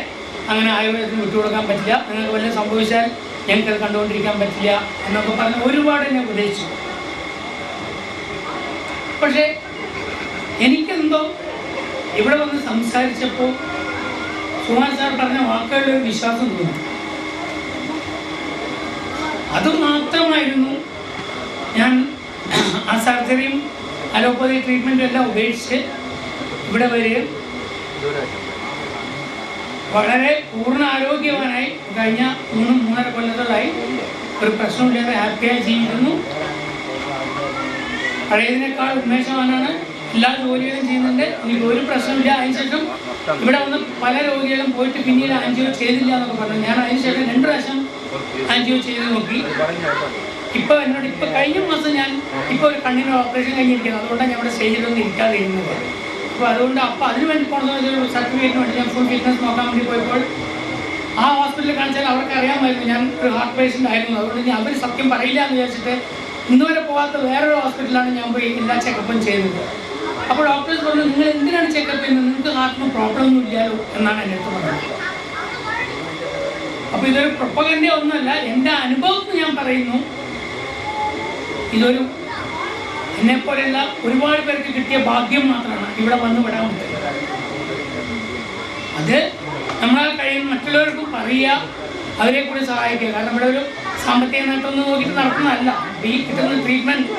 അങ്ങനെ ആയുർവേദത്തിന് വിട്ടുകൊടുക്കാൻ പറ്റില്ല, നിങ്ങൾക്ക് വല്ലതും സംഭവിച്ചാൽ ഞങ്ങൾക്കത് കണ്ടുകൊണ്ടിരിക്കാൻ പറ്റില്ല എന്നൊക്കെ പറഞ്ഞ് ഒരുപാട് എന്നെ ഉപദേശിച്ചു. പക്ഷേ എനിക്കെന്തോ ഇവിടെ വന്ന് സംസാരിച്ചപ്പോൾ സുമാർ സാർ പറഞ്ഞ വാക്കുകളിലൊരു വിശ്വാസം തോന്നി. അതുമാത്രമായിരുന്നു ഞാൻ ആ സർജറിയും അലോപ്പതി ട്രീറ്റ്മെൻറ്റും എല്ലാം ഉപേക്ഷിച്ച് ഇവിടെ വരികയും വളരെ പൂർണ്ണ ആരോഗ്യവാനായി കഴിഞ്ഞ 3-3.5 കൊല്ലത്തോളായി ഒരു പ്രശ്നമില്ലാതെ ഹാപ്പിയായി ജീവിക്കുന്നു. പഴയതിനേക്കാൾ ഉന്മേഷവാനാണ്. എല്ലാ ജോലികളും ചെയ്യുന്നുണ്ട്. എനിക്ക് ഒരു പ്രശ്നമില്ല. അതിനുശേഷം ഇവിടെ വന്ന് പല രോഗികളും പോയിട്ട് പിന്നീട് ആൻജിയോ ചെയ്തില്ല എന്നൊക്കെ പറഞ്ഞു. ഞാൻ അതിനുശേഷം 2 പ്രാവശ്യം ആൻജിയോ ചെയ്ത് നോക്കി. ഇപ്പോൾ എന്നോട് കഴിഞ്ഞ മാസം ഞാൻ ഒരു കണ്ണിന് ഓപ്പറേഷൻ കഴിഞ്ഞിരിക്കുന്നത്. അതുകൊണ്ടാണ് ഞാൻ ഇവിടെ സ്റ്റേജിലൊന്നും ഇരിക്കാതെ ഇരുന്നത്. അപ്പോൾ അതുകൊണ്ട് അതിന് വേണ്ടി പോകുന്ന സർട്ടിഫിക്കറ്റിന് വേണ്ടി ഞാൻ ഫുൾ ഫിറ്റ്നസ് നോക്കാൻ വേണ്ടി പോയപ്പോൾ ആ ഹോസ്പിറ്റലിൽ കാണിച്ചാൽ അവർക്ക് അറിയാമായിരുന്നു ഞാൻ ഒരു ഹാർട്ട് പേഷ്യൻ്റ് ആയിരുന്നു. അതുകൊണ്ട് ഇനി അവർ സത്യം പറയില്ല എന്ന് വിചാരിച്ചിട്ട് ഇന്നുവരെ പോകാത്ത വേറൊരു ഹോസ്പിറ്റലാണ് ഞാൻ പോയി എല്ലാ ചെക്കപ്പും ചെയ്തത്. അപ്പോൾ ഡോക്ടേഴ്സ് പറഞ്ഞു, നിങ്ങൾ എന്തിനാണ് ചെക്കപ്പ് ചെയ്യുന്നത്, നിങ്ങൾക്ക് ഹാർട്ടിന് പ്രോബ്ലം ഒന്നും ഇല്ലല്ലോ എന്നാണ് എൻ്റെ അടുത്ത് പറഞ്ഞത്. അപ്പോൾ ഇതൊരു പ്രൊപ്പഗൻഡ ഒന്നുമല്ല, എൻ്റെ അനുഭവത്തിൽ ഞാൻ പറയുന്നു. ഇതൊരു എന്നെപ്പോലെയുള്ള ഒരുപാട് പേർക്ക് കിട്ടിയ ഭാഗ്യം മാത്രമാണ് ഇവിടെ വന്ന് വിടാൻ പറ്റുന്നത്. അത് നമ്മളാൽ കഴിയുന്ന മറ്റുള്ളവർക്കും പറയുക, അവരെ കൂടി സഹായിക്കുക. കാരണം ഇവിടെ ഒരു സാമ്പത്തിക നേട്ടമൊന്നും നോക്കിയിട്ട് നടത്തുന്നതല്ല. ഈ കിട്ടുന്ന ട്രീറ്റ്മെൻറ്റ്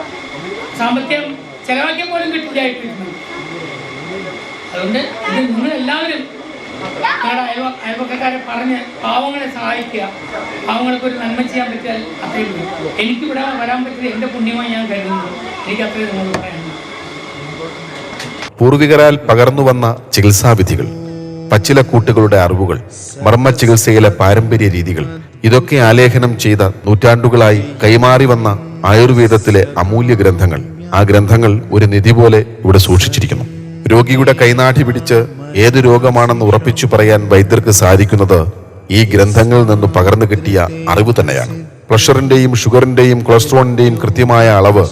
സാമ്പത്തികം ചിലവാക്കിയ പോലും കിട്ടില്ല ഈ ട്രീറ്റ്മെൻറ്റ്. അതുകൊണ്ട് ഇത് നിങ്ങളെല്ലാവരും നിങ്ങളുടെ അയൽവക്കക്കാരെ പറഞ്ഞ് പാവങ്ങളെ സഹായിക്കുക. പാവങ്ങൾക്ക് ഒരു നന്മ ചെയ്യാൻ പറ്റിയാൽ അത്രയും. എനിക്കിവിടെ വരാൻ പറ്റിയത് എൻ്റെ പുണ്യമായി ഞാൻ കരുതുന്നു. എനിക്ക് അത്രയും നിങ്ങളോട് പറയാനുണ്ട്. പൂർവികരാൽ പകർന്നു വന്ന ചികിത്സാവിധികൾ, പച്ചിലക്കൂട്ടുകളുടെ അറിവുകൾ, മർമ്മ ചികിത്സയിലെ പാരമ്പര്യ രീതികൾ, ഇതൊക്കെ ആലേഖനം ചെയ്ത നൂറ്റാണ്ടുകളായി കൈമാറി വന്ന ആയുർവേദത്തിലെ അമൂല്യ ഗ്രന്ഥങ്ങൾ. ആ ഗ്രന്ഥങ്ങൾ ഒരു നിധി പോലെ ഇവിടെ സൂക്ഷിച്ചിരിക്കുന്നു. രോഗിയുടെ കൈനാഠി പിടിച്ച് ഏത് രോഗമാണെന്ന് ഉറപ്പിച്ചു പറയാൻ വൈദ്യർക്ക് സാധിക്കുന്നത് ഈ ഗ്രന്ഥങ്ങളിൽ നിന്ന് പകർന്നു കിട്ടിയ അറിവ് തന്നെയാണ്. പ്രഷറിന്റെയും ഷുഗറിന്റെയും കൊളസ്ട്രോളിന്റെയും കൃത്യമായ അളവ്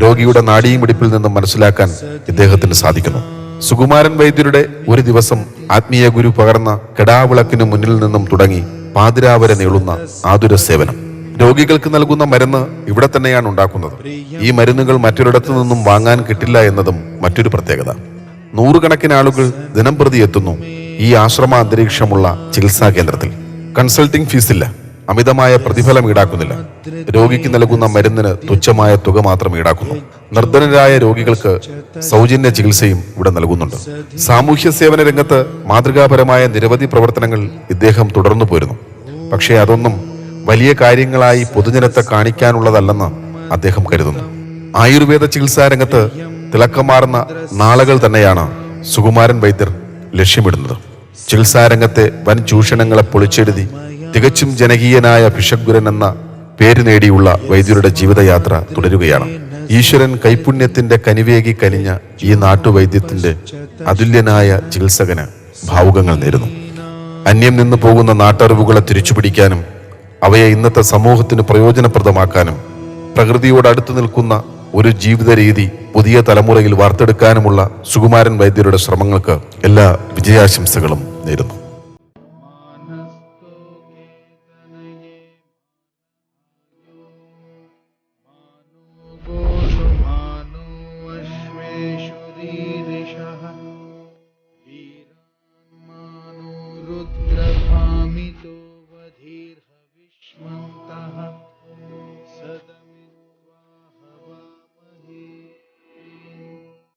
രോഗിയുടെ നാഡീമിടിപ്പിൽ നിന്നും മനസ്സിലാക്കാൻ ഇദ്ദേഹത്തിന് സാധിക്കുന്നു. സുകുമാരൻ വൈദ്യരുടെ ഒരു ദിവസം ആത്മീയ ഗുരു പകർന്ന കെടാവിളക്കിന് മുന്നിൽ നിന്നും തുടങ്ങി പാതിരാവരെ നീളുന്ന ആതുര സേവനം. രോഗികൾക്ക് നൽകുന്ന മരുന്ന് ഇവിടെ തന്നെയാണ് ഉണ്ടാക്കുന്നത്. ഈ മരുന്നുകൾ മറ്റൊരിടത്തു നിന്നും വാങ്ങാൻ കിട്ടില്ല എന്നതും മറ്റൊരു പ്രത്യേകത. 100 കണക്കിന് ആളുകൾ ദിനംപ്രതി എത്തുന്നു ഈ ആശ്രമ അന്തരീക്ഷമുള്ള ചികിത്സാ കേന്ദ്രത്തിൽ. കൺസൾട്ടിംഗ് ഫീസില്ല, അമിതമായ പ്രതിഫലം ഈടാക്കുന്നില്ല. രോഗിക്ക് നൽകുന്ന മരുന്നിന് തുച്ഛമായ തുക മാത്രം ഈടാക്കുന്നു. നിർധനരായ രോഗികൾക്ക് സൗജന്യ ചികിത്സയും ഇവിടെ നൽകുന്നുണ്ട്. സാമൂഹ്യ സേവന രംഗത്ത് മാതൃകാപരമായ നിരവധി പ്രവർത്തനങ്ങൾ ഇദ്ദേഹം തുടർന്നു പോരുന്നു. പക്ഷേ അതൊന്നും വലിയ കാര്യങ്ങളായി പൊതുജനത്തെ കാണിക്കാനുള്ളതല്ലെന്ന് അദ്ദേഹം കരുതുന്നു. ആയുർവേദ ചികിത്സാ രംഗത്ത് തിളക്കമാർന്ന നാളുകൾ തന്നെയാണ് സുകുമാരൻ വൈദ്യർ ലക്ഷ്യമിടുന്നത്. ചികിത്സാരംഗത്തെ വൻ ചൂഷണങ്ങളെ പൊളിച്ചെഴുതി തികച്ചും ജനകീയനായ ഭിഷഗ്വരൻ എന്ന പേര് നേടിയുള്ള വൈദ്യരുടെ ജീവിതയാത്ര തുടരുകയാണ്. ഈശ്വരൻ കൈപുണ്യത്തിന്റെ കനിവേകി കനിഞ്ഞ ഈ നാട്ടുവൈദ്യത്തിന്റെ അതുല്യനായ ചികിത്സകന് ഭാവുകങ്ങൾ നേരുന്നു. അന്യം നിന്ന് പോകുന്ന നാട്ടറിവുകളെ തിരിച്ചുപിടിക്കാനും അവയെ ഇന്നത്തെ സമൂഹത്തിന് പ്രയോജനപ്രദമാക്കാനും പ്രകൃതിയോട് അടുത്തു നിൽക്കുന്ന ഒരു ജീവിത രീതി പുതിയ തലമുറയിൽ വാർത്തെടുക്കാനുമുള്ള സുകുമാരൻ വൈദ്യരുടെ ശ്രമങ്ങൾക്ക് എല്ലാ വിജയാശംസകളും നേരുന്നു. रुद्र